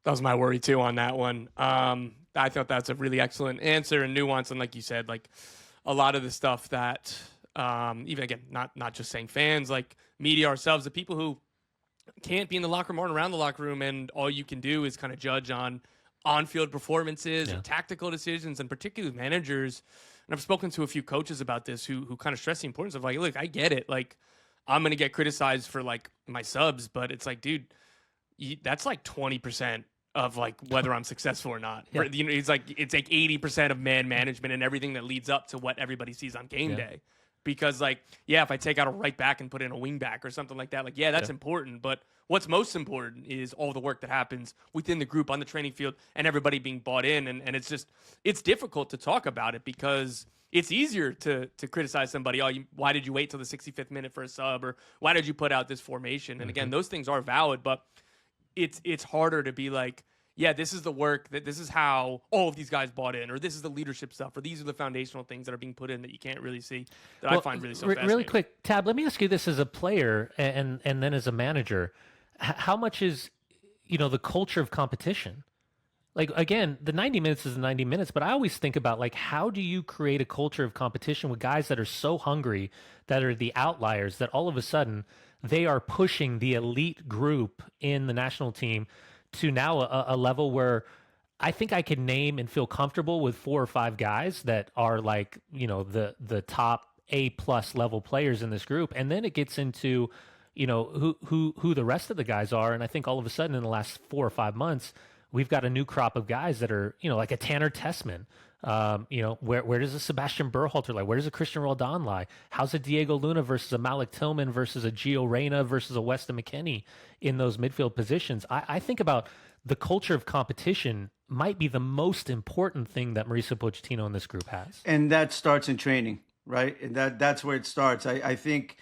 That was my worry too on that one. I thought that's a really excellent answer and nuance. And like you said, like a lot of the stuff that even again, not just saying fans, like media ourselves, the people who can't be in the locker room or around the locker room, and all you can do is kind of judge on-field performances and tactical decisions, and particularly managers. And I've spoken to a few coaches about this who kind of stress the importance of like, look, I get it. Like I'm going to get criticized for like my subs, but it's like, dude, that's like 20% of like whether I'm successful or not. Yeah. It's like 80% of man management and everything that leads up to what everybody sees on game day. Because like, if I take out a right back and put in a wing back or something like that, like, that's important. But what's most important is all the work that happens within the group on the training field and everybody being bought in. And it's difficult to talk about it because it's easier to criticize somebody. Why did you wait till the 65th minute for a sub? Or why did you put out this formation? And again, those things are valid, but it's harder to be like, this is the work, that this is how all of these guys bought in, or this is the leadership stuff, or these are the foundational things that are being put in that you can't really see, that I find really so fascinating. Really quick, Tab, let me ask you this as a player and then as a manager. How much is, the culture of competition? Like, again, the 90 minutes is the 90 minutes, but I always think about, like, how do you create a culture of competition with guys that are so hungry, that are the outliers, that all of a sudden they are pushing the elite group in the national team to now a level where I think I can name and feel comfortable with 4 or 5 guys that are like, the top A+ level players in this group. And then it gets into, who the rest of the guys are. And I think all of a sudden in the last 4 or 5 months, we've got a new crop of guys that are, like a Tanner Tessman. Where does a Sebastian Berhalter lie? Where does a Christian Roldan lie? How's a Diego Luna versus a Malik Tillman versus a Gio Reyna versus a Weston McKennie in those midfield positions? I think about the culture of competition might be the most important thing that Mauricio Pochettino and this group has. And that starts in training, right? And that's where it starts. I think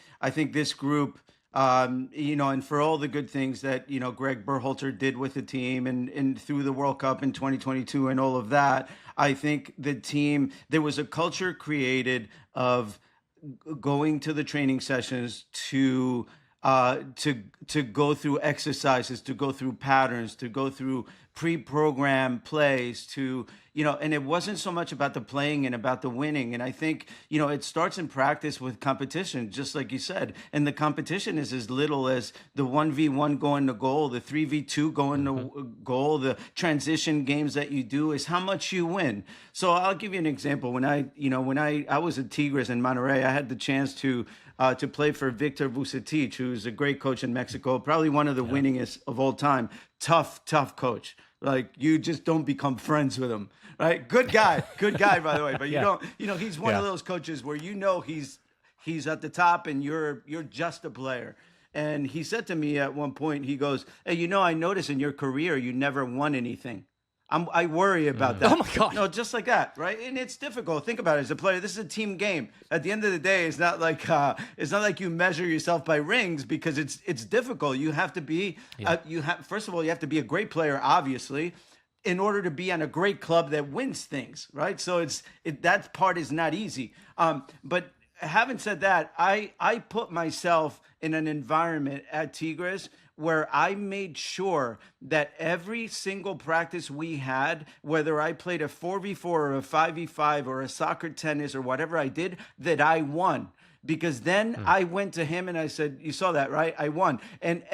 this group, and for all the good things that, Greg Berhalter did with the team and through the World Cup in 2022 and all of that, I think the team, there was a culture created of going to the training sessions to go through exercises, to go through patterns, to go through pre-programmed plays, and it wasn't so much about the playing and about the winning. And I think, it starts in practice with competition, just like you said. And the competition is as little as the 1v1 going to goal, the 3v2 going to goal, the transition games that you do is how much you win. So I'll give you an example. When I was at Tigres in Monterrey, I had the chance to play for Victor Vucetich, who's a great coach in Mexico, probably one of the winningest of all time. Tough coach. Like, you just don't become friends with him, right? Good guy, by the way. But you don't, he's one of those coaches where he's at the top and you're just a player. And he said to me at one point, he goes, "Hey, I noticed in your career you never won anything. I worry about that." Oh my God. No, just like that, right? And it's difficult. Think about it as a player. This is a team game. At the end of the day, it's not like you measure yourself by rings, because it's difficult. You have to be first of all, you have to be a great player, obviously, in order to be on a great club that wins things, right? So that part is not easy. But having said that, I put myself in an environment at Tigres where I made sure that every single practice we had, whether I played a 4v4 or a 5v5 or a soccer tennis or whatever I did, that I won. Because then I went to him and I said, "You saw that, right? I won." And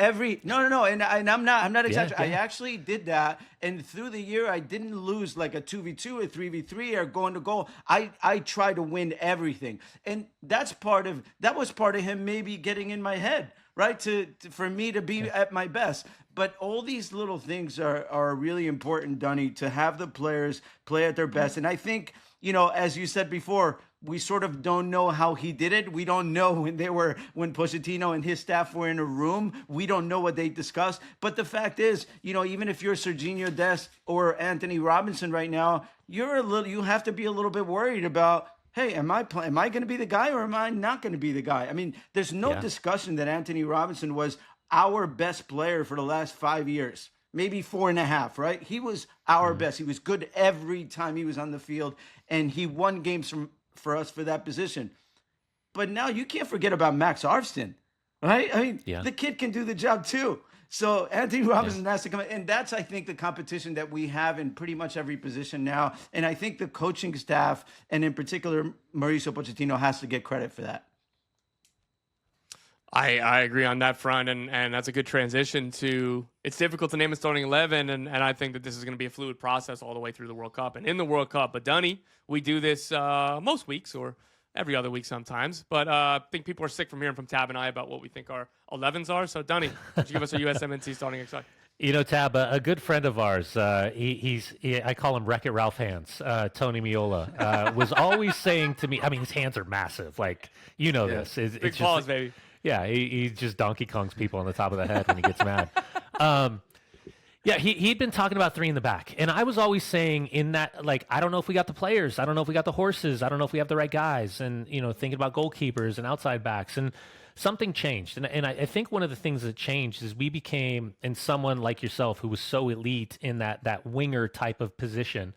no, and I'm not exaggerating. I actually did that, and through the year I didn't lose like a 2v2 or 3v3 or going to goal. I try to win everything, and that was part of him maybe getting in my head, right? For me to be at my best. But all these little things are really important, Dunny, to have the players play at their best. And I think, as you said before, we sort of don't know how he did it. We don't know when Pochettino and his staff were in a room. We don't know what they discussed. But the fact is, even if you're Serginho Dest or Anthony Robinson right now, you have to be a little bit worried about, hey, am I going to be the guy or am I not going to be the guy? I mean, there's no discussion that Anthony Robinson was our best player for the last 5 years. Maybe 4.5, right? He was our best. He was good every time he was on the field, and he won games for us for that position. But now you can't forget about Max Arfsten, right? I mean, the kid can do the job too. So Anthony Robinson has to come in, and that's, I think, the competition that we have in pretty much every position now. And I think the coaching staff, and in particular Mauricio Pochettino, has to get credit for that. I agree on that front, and that's a good transition to, it's difficult to name a starting 11, and I think that this is going to be a fluid process all the way through the World Cup and in the World Cup. But Dunny, we do this most weeks or every other week sometimes, but I think people are sick from hearing from Tab and I about what we think our 11s are. So Dunny, why don't you give us a USMNT Starting XI? You know, Tab, a good friend of ours, I call him Wreck-It Ralph hands, Tony Miola, was always saying to me, I mean, his hands are massive. Like, you know this. It's big paws, baby. Yeah, he just Donkey Kongs people on the top of the head when he gets mad. He'd been talking about 3 in the back. And I was always saying in that, like, I don't know if we got the players. I don't know if we got the horses. I don't know if we have the right guys. And, you know, thinking about goalkeepers and outside backs. And something changed. And I think one of the things that changed is we became, and someone like yourself who was so elite in that winger type of position,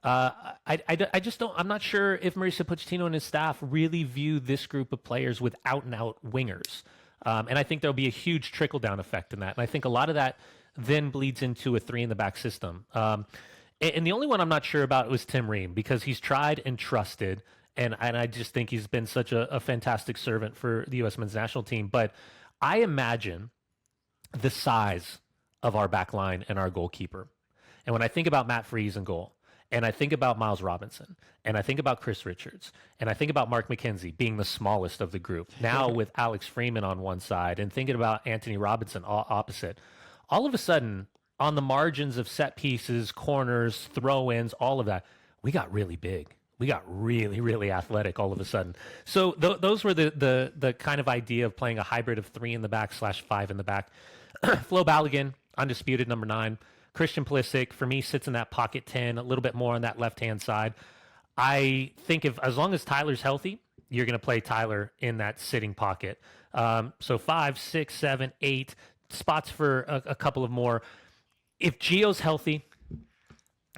I just don't. I'm not sure if Mauricio Pochettino and his staff really view this group of players with out and out wingers, and I think there'll be a huge trickle down effect in that. And I think a lot of that then bleeds into a 3 in the back system. And the only one I'm not sure about was Tim Ream, because he's tried and trusted, and I just think he's been such a fantastic servant for the U.S. men's national team. But I imagine the size of our back line and our goalkeeper, and when I think about Matt Freese in goal, and I think about Miles Robinson, and I think about Chris Richards, and I think about Mark McKenzie being the smallest of the group. Now with Alex Freeman on one side and thinking about Anthony Robinson opposite, all of a sudden on the margins of set pieces, corners, throw-ins, all of that, we got really big. We got really, really athletic all of a sudden. So those were the kind of idea of playing a hybrid of 3 in the back / 5 in the back. Flo Balogun, undisputed number 9. Christian Pulisic, for me, sits in that pocket 10, a little bit more on that left-hand side. I think as long as Tyler's healthy, you're going to play Tyler in that sitting pocket. So 5, 6, 7, 8 spots for a couple of more. If Gio's healthy,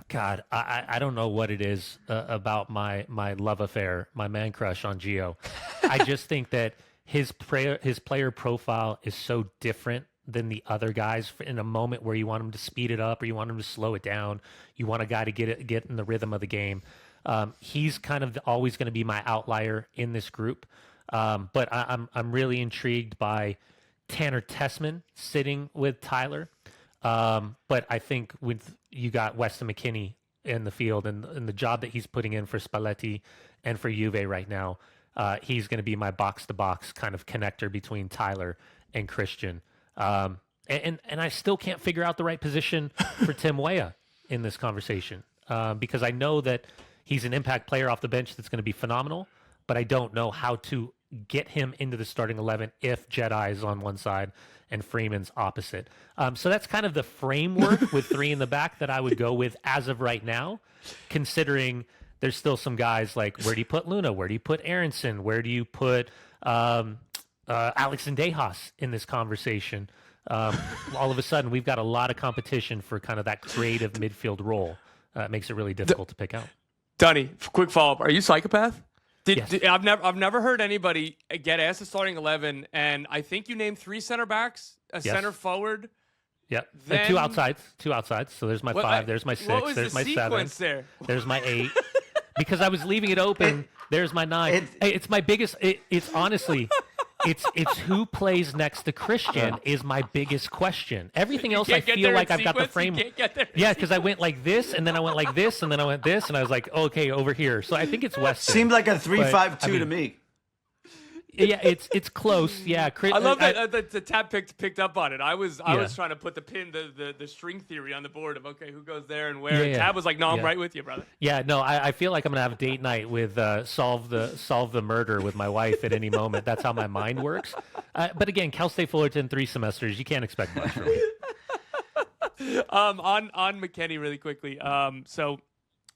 God, I don't know what it is about my love affair, my man crush on Gio. I just think that his player profile is so different than the other guys in a moment where you want him to speed it up or you want him to slow it down. You want a guy to get in the rhythm of the game. He's kind of always going to be my outlier in this group. But I'm really intrigued by Tanner Tessman sitting with Tyler. But I think with you got Weston McKennie in the field and the job that he's putting in for Spalletti and for Juve right now, he's going to be my box-to-box kind of connector between Tyler and Christian. And I still can't figure out the right position for Tim Weah in this conversation because I know that he's an impact player off the bench that's going to be phenomenal, but I don't know how to get him into the starting 11 if Jedi is on one side and Freeman's opposite. So that's kind of the framework with 3 in the back that I would go with as of right now, considering there's still some guys like, where do you put Luna? Where do you put Aronson? Where do you put Alex and Dejas in this conversation? All of a sudden, we've got a lot of competition for kind of that creative midfield role. It makes it really difficult to pick out. Dunny, quick follow-up. Are you psychopath? Yes. I've never heard anybody get asked a starting 11, and I think you named 3 center backs, a center forward. Yep. Then, two outsides. So there's my 5, there's my 6, there's my 7. There's my 8. Because I was leaving it open. There's my 9. It's my biggest. It's honestly, it's who plays next to Christian is my biggest question. Everything else I feel like I've got the frame. Yeah, because I went like this, and then I went like this, and then I went this, and I was like, okay, over here. So I think it's Weston. Seemed like a 3-5-2 to me. Yeah, it's close. Yeah, I love that the Tab picked up on it. I was trying to put the string theory on the board of who goes there and where. Yeah, Tab was like, no, I'm right with you, brother. Yeah, no, I feel like I'm gonna have a date night with solve the murder with my wife at any moment. That's how my mind works. But again, Cal State Fullerton, 3 semesters. You can't expect much from me. On McKennie really quickly. So.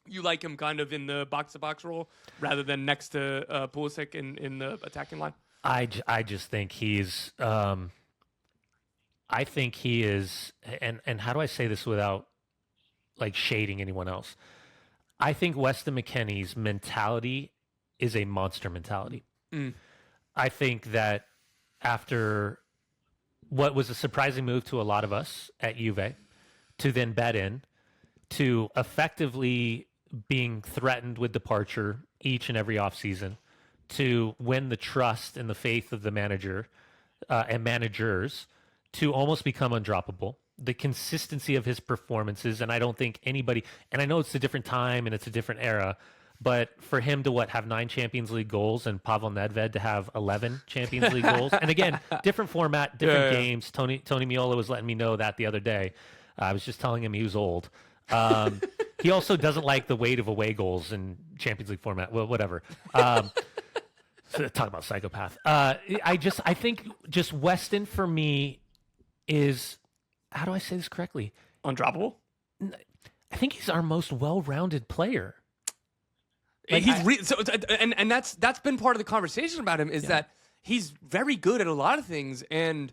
You like him kind of in the box-to-box role rather than next to Pulisic in the attacking line? I just think he's and how do I say this without like shading anyone else? I think Weston McKennie's mentality is a monster mentality. I think that after what was a surprising move to a lot of us at Juve to then bet in, to effectively being threatened with departure each and every offseason, to win the trust and the faith of the manager and managers, to almost become undroppable. The consistency of his performances, and I don't think anybody, and I know it's a different time and it's a different era, but for him to have 9 Champions League goals and Pavel Nedved to have 11 Champions League goals, and again, different format, different games. Tony Miola was letting me know that the other day. I was just telling him he was old. He also doesn't like the weight of away goals in Champions League format. Well, whatever. So talk about psychopath. I think just Weston for me is, how do I say this correctly? Undroppable? I think he's our most well-rounded player. Like and that's been part of the conversation about him, is that he's very good at a lot of things, and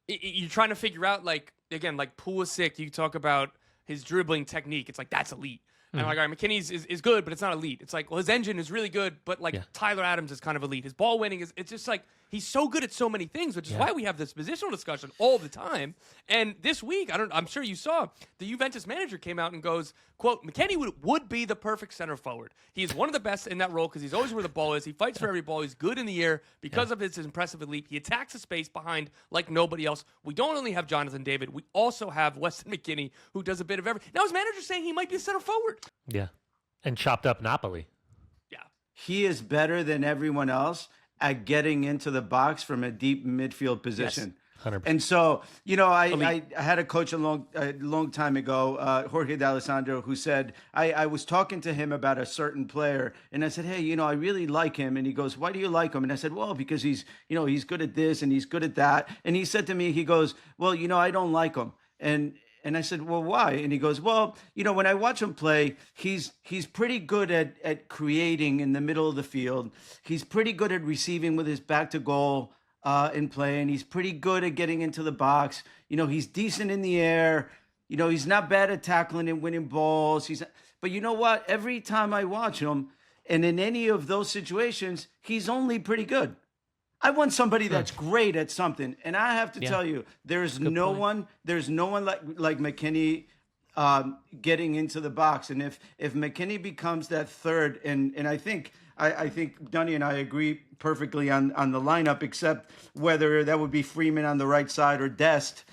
you're trying to figure out, like, again, like Pulisic, you talk about his dribbling technique. It's like, that's elite. And I'm like, all right, McKennie's is good, but it's not elite. It's like, well, his engine is really good, but like Tyler Adams is kind of elite. His ball winning it's just like, he's so good at so many things, which is why we have this positional discussion all the time. And this week, I'm sure you saw, the Juventus manager came out and goes, quote, McKennie would be the perfect center forward. He is one of the best in that role because he's always where the ball is. He fights for every ball. He's good in the air because of his impressive elite. He attacks the space behind like nobody else. We don't only have Jonathan David. We also have Weston McKennie, who does a bit of everything. Now his manager's saying he might be a center forward. Yeah. And chopped up Napoli. Yeah. He is better than everyone else at getting into the box from a deep midfield position. Yes, 100%. And so, I had a coach a long time ago, Jorge D'Alessandro, who said, I was talking to him about a certain player, and I said, hey, I really like him. And he goes, why do you like him? And I said, well, because he's good at this and he's good at that. And he said to me, he goes, well, I don't like him. And I said, well, why? And he goes, well, when I watch him play, he's pretty good at creating in the middle of the field. He's pretty good at receiving with his back to goal in play, and he's pretty good at getting into the box. He's decent in the air. He's not bad at tackling and winning balls. But you know what? Every time I watch him, and in any of those situations, he's only pretty good. I want somebody that's great at something, and I have to tell you, there's no one like McKennie getting into the box. And if McKennie becomes that third, and I think Dunny and I agree perfectly on the lineup, except whether that would be Freeman on the right side or Dest.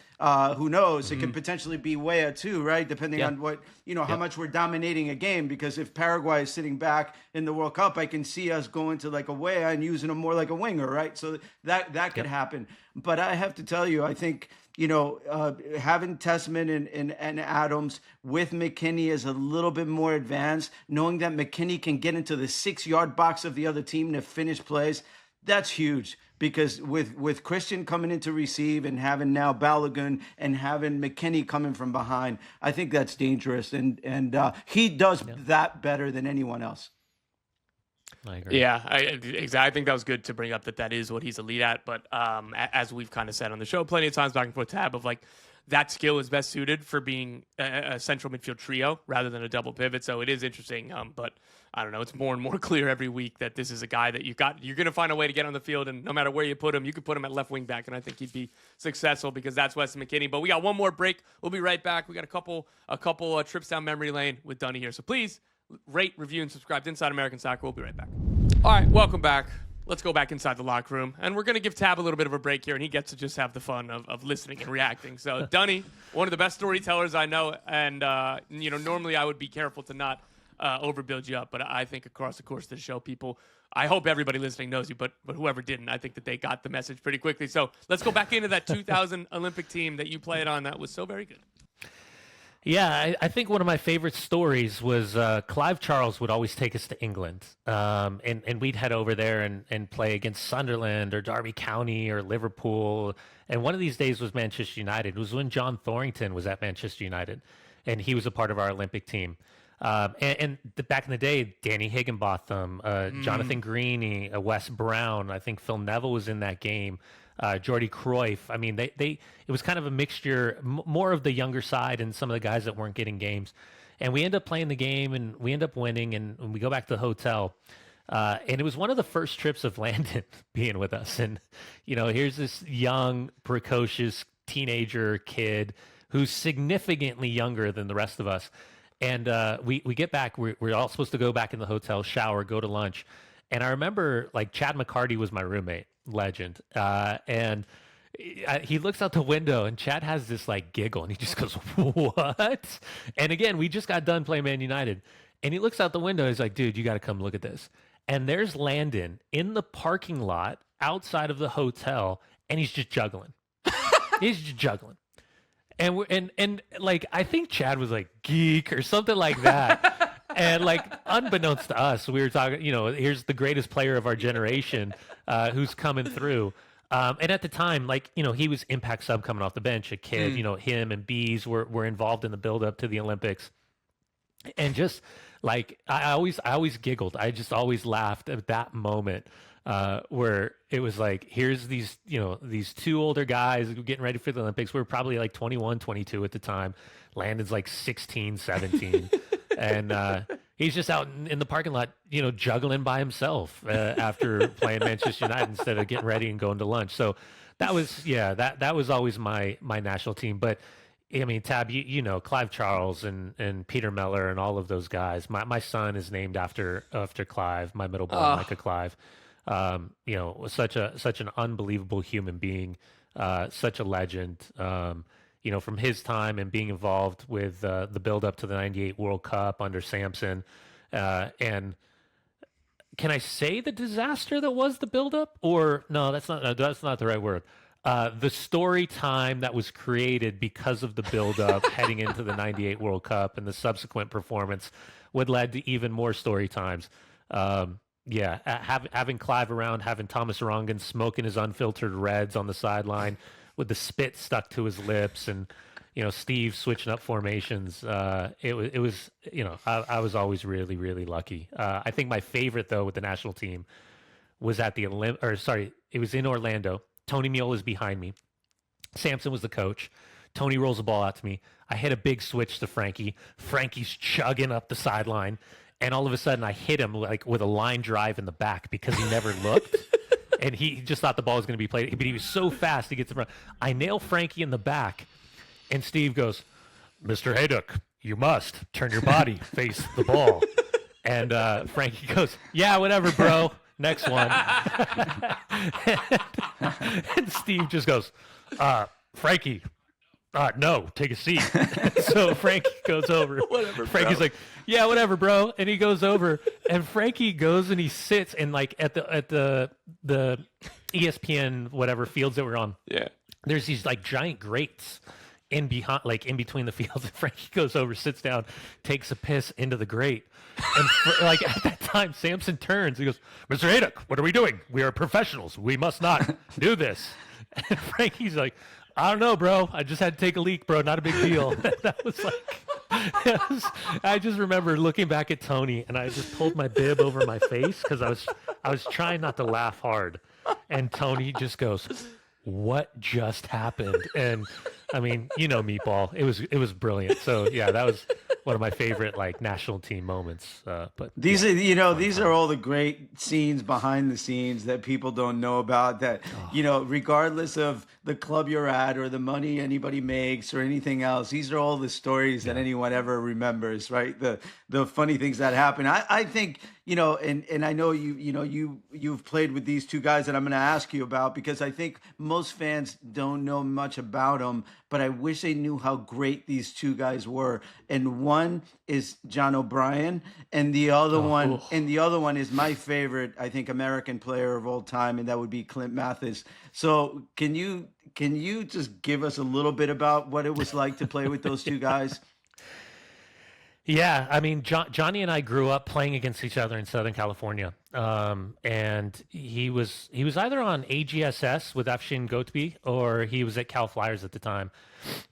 Who knows? It could potentially be Weah too, right? Depending on what, how much we're dominating a game. Because if Paraguay is sitting back in the World Cup, I can see us going to like a Weah and using him more like a winger, right? So that could happen. But I have to tell you, I think, having Tessman and Adams with McKennie is a little bit more advanced, knowing that McKennie can get into the 6-yard box of the other team to finish plays. That's huge, because with Christian coming in to receive and having now Balogun and having McKennie coming from behind, I think that's dangerous. And he does that better than anyone else. I agree. Yeah, I think that was good to bring up that is what he's elite at. But as we've kind of said on the show plenty of times back and forth, Tab, of like, that skill is best suited for being a central midfield trio rather than a double pivot. So it is interesting. But I don't know, it's more and more clear every week that this is a guy that you're going to find a way to get on the field, and no matter where you put him, you could put him at left wing back, and I think he'd be successful because that's Weston McKennie. But we got one more break. We'll be right back. We got a couple trips down memory lane with Dunny here. So please rate, review, and subscribe to Inside American Soccer. We'll be right back. All right, welcome back. Let's go back inside the locker room, and we're going to give Tab a little bit of a break here, and he gets to just have the fun of listening and reacting. So Dunny, one of the best storytellers I know, and normally I would be careful to not overbuild you up, but I think across the course of the show, people, I hope everybody listening knows you, but whoever didn't, I think that they got the message pretty quickly. So let's go back into that 2000 Olympic team that you played on that was so very good. Yeah, I think one of my favorite stories was Clive Charles would always take us to England, and we'd head over there and play against Sunderland or Derby County or Liverpool. And one of these days was Manchester United. It was when John Thorrington was at Manchester United, and he was a part of our Olympic team. And back in the day, Danny Higginbotham, Jonathan Greeny, Wes Brown, I think Phil Neville was in that game. Jordi Cruyff. I mean, it was kind of a mixture, more of the younger side and some of the guys that weren't getting games. And we end up playing the game, and we end up winning, and when we go back to the hotel, And it was one of the first trips of Landon being with us. And, here's this young, precocious teenager kid who's significantly younger than the rest of us. And we get back. We're all supposed to go back in the hotel, shower, go to lunch. And I remember, Chad McCarty was my roommate, legend. And he looks out the window, and Chad has this, giggle, and he just goes, what? And again, we just got done playing Man United. And he looks out the window, and he's like, dude, you got to come look at this. And there's Landon in the parking lot outside of the hotel, and he's just juggling. He's just juggling. And I think Chad was like geek or something like that. And unbeknownst to us, we were talking, here's the greatest player of our generation who's coming through. And at the time, he was impact sub coming off the bench, a kid, him and Bees were involved in the buildup to the Olympics. And just I always giggled. I just always laughed at that moment where it was here's these, these two older guys getting ready for the Olympics. We were probably 21, 22 at the time. Landon's 16, 17. And he's just out in the parking lot, juggling by himself after playing Manchester United instead of getting ready and going to lunch. So that was, that was always my national team. But I mean, Tab, Clive Charles and Peter Meller and all of those guys. My son is named after Clive, my middle boy, Micah Clive. Was such an unbelievable human being, such a legend. From his time and being involved with the build up to the '98 World Cup under Sampson, and can I say the disaster that was the build up? Or no, that's not the right word. The story time that was created because of the build-up heading into the '98 World Cup and the subsequent performance would lead to even more story times. Having Clive around, having Thomas Rongan smoking his unfiltered Reds on the sideline with the spit stuck to his lips, and Steve switching up formations. It was I was always really, really lucky. I think my favorite though with the national team was at the it was in Orlando. Tony Meola's behind me. Sampson was the coach. Tony rolls the ball out to me. I hit a big switch to Frankie. Frankie's chugging up the sideline. And all of a sudden, I hit him with a line drive in the back because he never looked. And he just thought the ball was going to be played. But he was so fast, he gets in front. I nail Frankie in the back. And Steve goes, Mr. Hayduck, you must turn your body, face the ball. And Frankie goes, yeah, whatever, bro. Next one. And Steve just goes, Frankie, no, take a seat. So Frankie goes over. Whatever, Frankie's bro. yeah, whatever, bro. And he goes over, and Frankie goes and he sits in at the ESPN whatever fields that we're on. Yeah. There's these giant grates in between the fields, and Frankie goes over, sits down, takes a piss into the grate. And at that time, Sampson turns. He goes, Mr. Hayduck, what are we doing? We are professionals. We must not do this. And Frankie's like, I don't know, bro. I just had to take a leak, bro. Not a big deal. That was I just remember looking back at Tony, and I just pulled my bib over my face because I was trying not to laugh hard. And Tony just goes, what just happened? And I mean, Meatball. It was brilliant. So yeah, that was one of my favorite national team moments. But these are all the great scenes behind the scenes that people don't know about. That regardless of the club you're at or the money anybody makes or anything else, these are all the stories that anyone ever remembers. Right? The funny things that happen. I think and I know you've played with these two guys that I'm going to ask you about, because I think most fans don't know much about them, but I wish they knew how great these two guys were. And one is John O'Brien, and the other one is my favorite, I think, American player of all time, and that would be Clint Mathis. So can you just give us a little bit about what it was like to play with those two guys? Yeah, I mean, Johnny and I grew up playing against each other in Southern California, and he was either on AGSS with Afshin Gotbi, or he was at Cal Flyers at the time,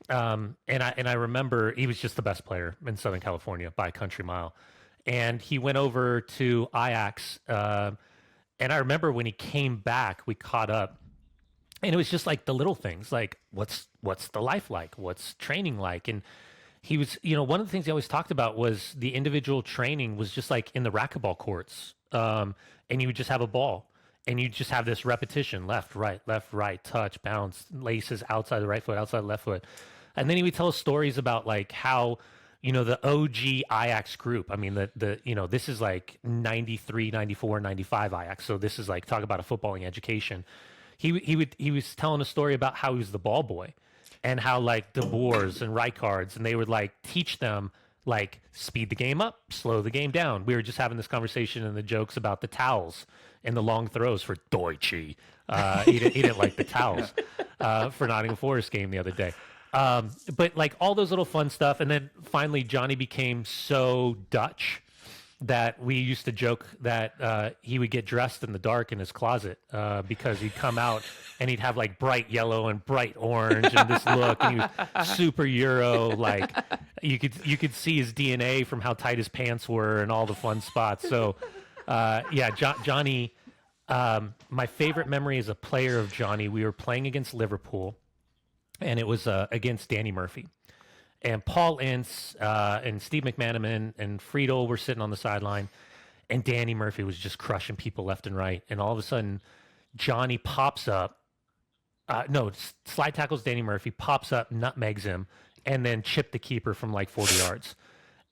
and I remember he was just the best player in Southern California by a country mile, and he went over to Ajax, and I remember when he came back, we caught up, and it was just the little things, what's the life like, what's training like, and he was, one of the things he always talked about was the individual training was just in the racquetball courts and you would just have a ball. And you just have this repetition, left, right, touch, bounce, laces, outside the right foot, outside the left foot. And then he would tell us stories about like how, the OG Ajax group. I mean, this is like 93, 94, 95 Ajax. So this is like, talk about a footballing education. He was telling a story about how he was the ball boy and how like De Boers and Rijkaards, and they would like teach them like speed the game up, slow the game down. We were just having this conversation and the jokes about the towels and the long throws for Deutsche. He didn't like the towels for Nottingham Forest game the other day. But like all those little fun stuff. And then finally Johnny became so Dutch that we used to joke that he would get dressed in the dark in his closet because he'd come out and he'd have like bright yellow and bright orange and this look, and he was super Euro. Like you could see his DNA from how tight his pants were and all the fun spots. So Johnny, my favorite memory as a player of Johnny, we were playing against Liverpool, and it was against Danny Murphy. And Paul Ince and Steve McManaman and Friedel were sitting on the sideline, and Danny Murphy was just crushing people left and right. And all of a sudden, Johnny pops up. Slide tackles Danny Murphy, pops up, nutmegs him, and then chipped the keeper from like 40 yards.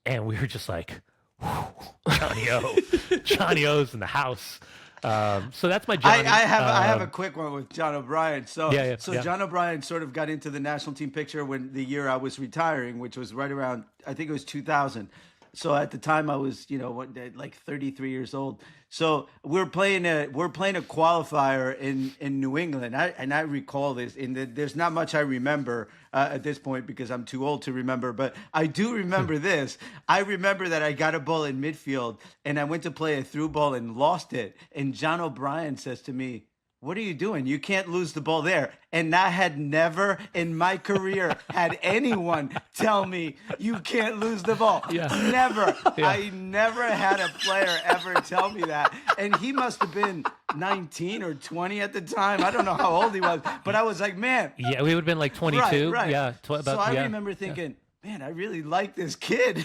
And we were just like, Johnny O. Johnny O's in the house. So that's my Johnny. I have a quick one with John O'Brien. So John O'Brien sort of got into the national team picture when the year I was retiring, which was right around, I think it was 2000. So at the time I was, like 33 years old. So we're playing a qualifier in New England. I recall this, and there's not much I remember at this point because I'm too old to remember, but I do remember this. I remember that I got a ball in midfield and I went to play a through ball and lost it. And John O'Brien says to me, "What are you doing? You can't lose the ball there." And I had never in my career had anyone tell me you can't lose the ball. Yeah. Never. Yeah. I never had a player ever tell me that. And he must have been 19 or 20 at the time. I don't know how old he was, but I was like, man. Yeah, we would have been like 22. Right. Yeah. So I remember thinking, man, I really like this kid.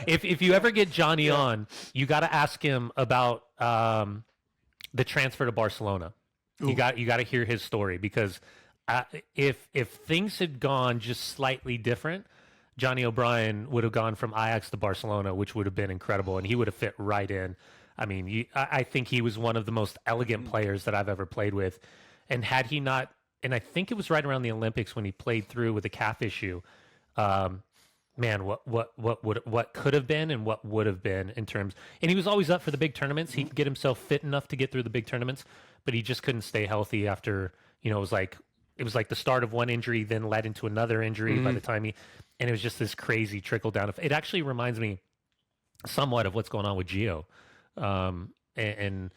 If you ever get Johnny on, you got to ask him about the transfer to Barcelona. Ooh. You got to hear his story, because if things had gone just slightly different, Johnny O'Brien would have gone from Ajax to Barcelona, which would have been incredible, and he would have fit right in. I mean, I think he was one of the most elegant players that I've ever played with, and had he not, and I think it was right around the Olympics when he played through with a calf issue. Man, what could have been and what would have been in terms, and he was always up for the big tournaments. He could get himself fit enough to get through the big tournaments, but he just couldn't stay healthy after, it was like the start of one injury, then led into another injury by the time and it was just this crazy trickle down. It actually reminds me somewhat of what's going on with Gio. And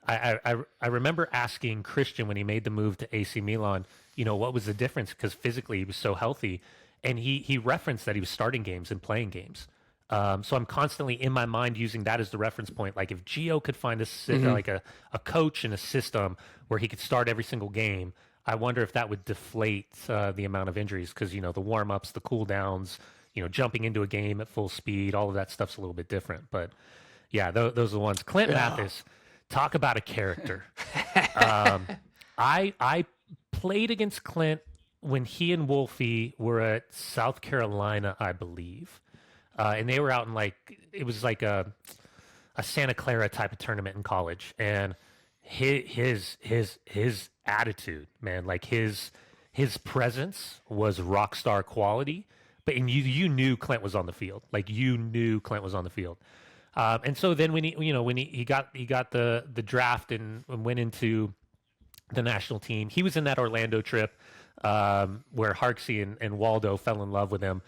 I remember asking Christian when he made the move to AC Milan, what was the difference? Because physically he was so healthy. And he referenced that he was starting games and playing games. So I'm constantly in my mind using that as the reference point. Like if Gio could find a coach and a system where he could start every single game, I wonder if that would deflate the amount of injuries, because, the warm-ups, the cool-downs, jumping into a game at full speed, all of that stuff's a little bit different. But, yeah, those are the ones. Clint Mathis, talk about a character. I played against Clint when he and Wolfie were at South Carolina, I believe. And they were out in it was like a Santa Clara type of tournament in college. And his attitude, man, like his presence was rock star quality. But you knew Clint was on the field. Like you knew Clint was on the field. And so then when he got the draft and went into the national team, he was in that Orlando trip where Harksey and Waldo fell in love with him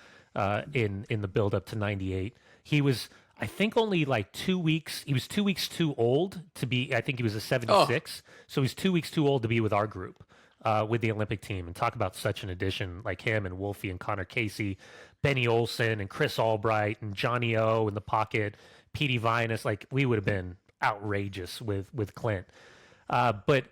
in the build up to 98. He was, I think, only like 2 weeks. He was 2 weeks too old to be. I think he was a 76, so he's 2 weeks too old to be with our group, with the Olympic team. And talk about such an addition, like him and Wolfie and Connor Casey, Benny Olsen and Chris Albright and Johnny O in the pocket, Petey Vinus. Like we would have been outrageous with Clint, but.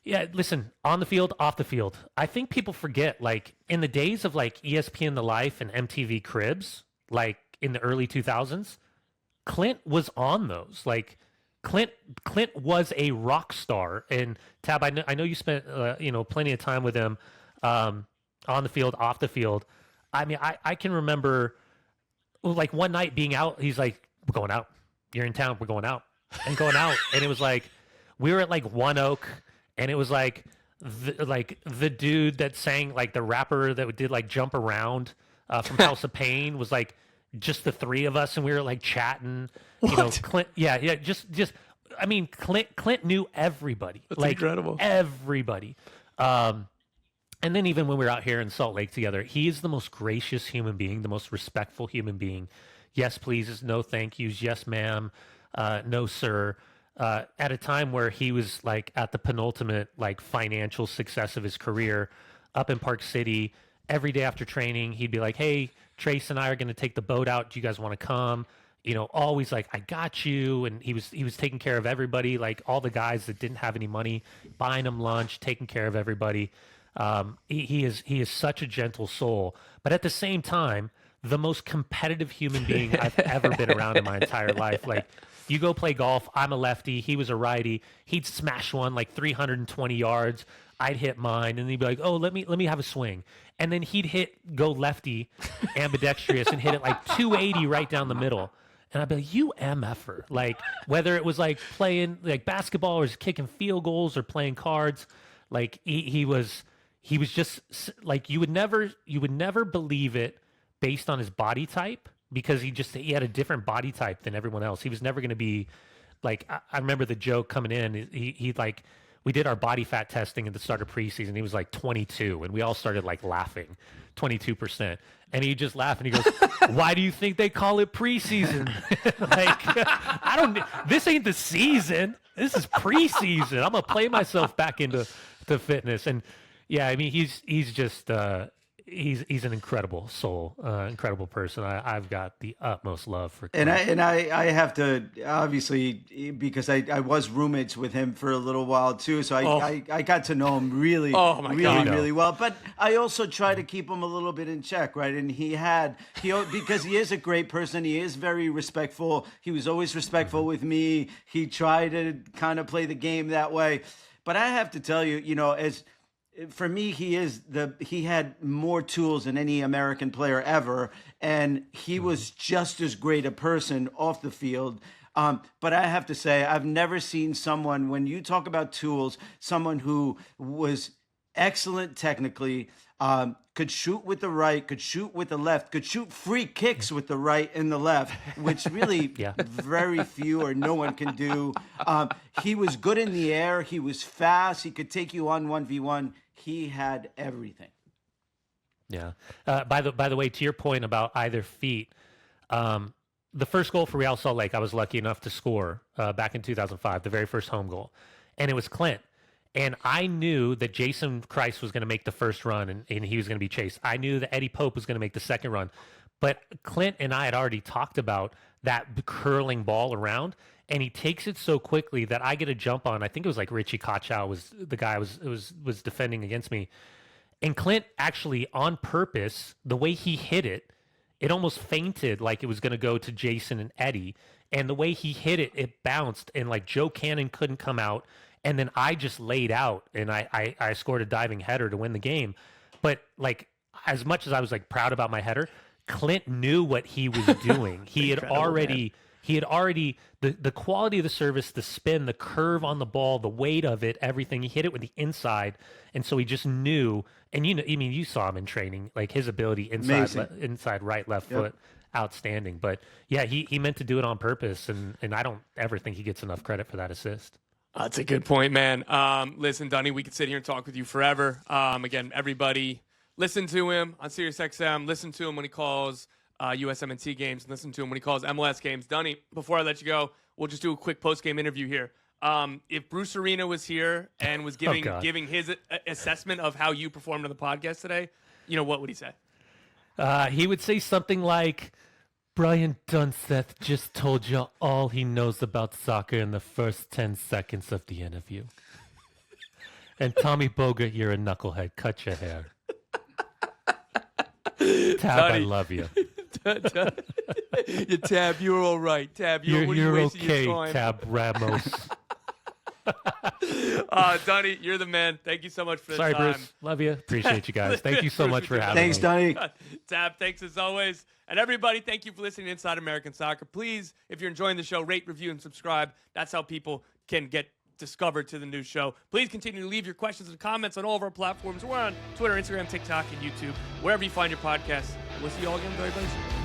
Yeah, listen, on the field, off the field. I think people forget, like, in the days of, like, ESPN The Life and MTV Cribs, like, in the early 2000s, Clint was on those. Like Clint was a rock star. And Tab, I know you spent plenty of time with him on the field, off the field. I mean, I can remember like one night being out. He's like, "We're going out. You're in town. We're going out and going out." And it was like we were at like One Oak, and it was like the dude that sang, like the rapper that did like Jump Around from House of Pain was like just the three of us, and we were like chatting. What? You know, Clint. Yeah. Just. I mean, Clint knew everybody. That's like incredible. Everybody. And then even when we were out here in Salt Lake together, he is the most gracious human being, the most respectful human being. Yes, pleases, no thank yous. Yes, ma'am. No, sir. At a time where he was like at the penultimate like financial success of his career up in Park City, every day after training, he'd be like, "Hey, Trace and I are going to take the boat out. Do you guys want to come?" You know, always like, "I got you." And he was taking care of everybody, like all the guys that didn't have any money, buying them lunch, taking care of everybody. He is such a gentle soul, but at the same time, the most competitive human being I've ever been around in my entire life. Like, you go play golf, I'm a lefty, he was a righty. He'd smash one like 320 yards. I'd hit mine, and he'd be like, "Oh, let me have a swing." And then he'd go lefty, ambidextrous, and hit it like 280 right down the middle. And I'd be like, "You MFer." Like, whether it was like playing like basketball or just kicking field goals or playing cards, like he was just like, you would never believe it based on his body type, because he had a different body type than everyone else. He was never going to be like, I remember the joke coming in, he like, we did our body fat testing at the start of preseason. He was like 22, and we all started like laughing, 22%. And he just laughed, and he goes, "Why do you think they call it preseason?" Like, this ain't the season. This is preseason. I'm going to play myself back into fitness. And yeah, I mean, he's just, he's an incredible soul, incredible person. I've got the utmost love for Clint. And I have to, obviously, because I was roommates with him for a little while too, so I got to know him really well. But I also try to keep him a little bit in check, right? And because he is a great person, he is very respectful. He was always respectful with me. He tried to kind of play the game that way. But I have to tell you, for me, he had more tools than any American player ever, and he was just as great a person off the field. But I have to say, I've never seen someone, when you talk about tools, someone who was excellent technically, could shoot with the right, could shoot with the left, could shoot free kicks with the right and the left, which really very few or no one can do. He was good in the air. He was fast. He could take you on 1v1. He had everything. Yeah. By the way, to your point about either feet, the first goal for Real Salt Lake, I was lucky enough to score back in 2005, the very first home goal, and it was Clint. And I knew that Jason Christ was going to make the first run, and he was going to be chased. I knew that Eddie Pope was going to make the second run. But Clint and I had already talked about that curling ball around, and he takes it so quickly that I get a jump on. I think it was like Richie Kachow was the guy was defending against me. And Clint actually, on purpose, the way he hit it, it almost fainted like it was going to go to Jason and Eddie. And the way he hit it, it bounced, and like Joe Cannon couldn't come out. And then I just laid out, and I scored a diving header to win the game. But like, as much as I was like proud about my header, Clint knew what he was doing. He had already the quality of the service, the spin, the curve on the ball, the weight of it, everything. He hit it with the inside, and so he just knew. And you saw him in training, like his ability inside right, left foot, outstanding. But yeah, he meant to do it on purpose, and I don't ever think he gets enough credit for that assist. That's a good point, man. Listen, Dunny, we could sit here and talk with you forever. Again, everybody, listen to him on SiriusXM. Listen to him when he calls USMNT games. Listen to him when he calls MLS games. Dunny, before I let you go, we'll just do a quick post-game interview here. If Bruce Arena was here and was giving his assessment of how you performed on the podcast today, what would he say? He would say something like, "Brian Dunseth just told you all he knows about soccer in the first 10 seconds of the interview. And Tommy Bogert, you're a knucklehead. Cut your hair. Tab, I love you." Yeah, Tab, you're all right. Tab, you're wasting okay, your time. Tab Ramos. Dunny, you're the man. Thank you so much for the Sorry, time. Bruce. Love you. Appreciate you guys. Thank you so Bruce, much for having Thanks, me. Dunny. Tab, thanks as always. And everybody, thank you for listening to Inside American Soccer. Please, if you're enjoying the show, rate, review, and subscribe. That's how people can get discovered to the new show. Please continue to leave your questions and comments on all of our platforms. We're on Twitter, Instagram, TikTok, and YouTube, wherever you find your podcasts. We'll see you all again very, very soon.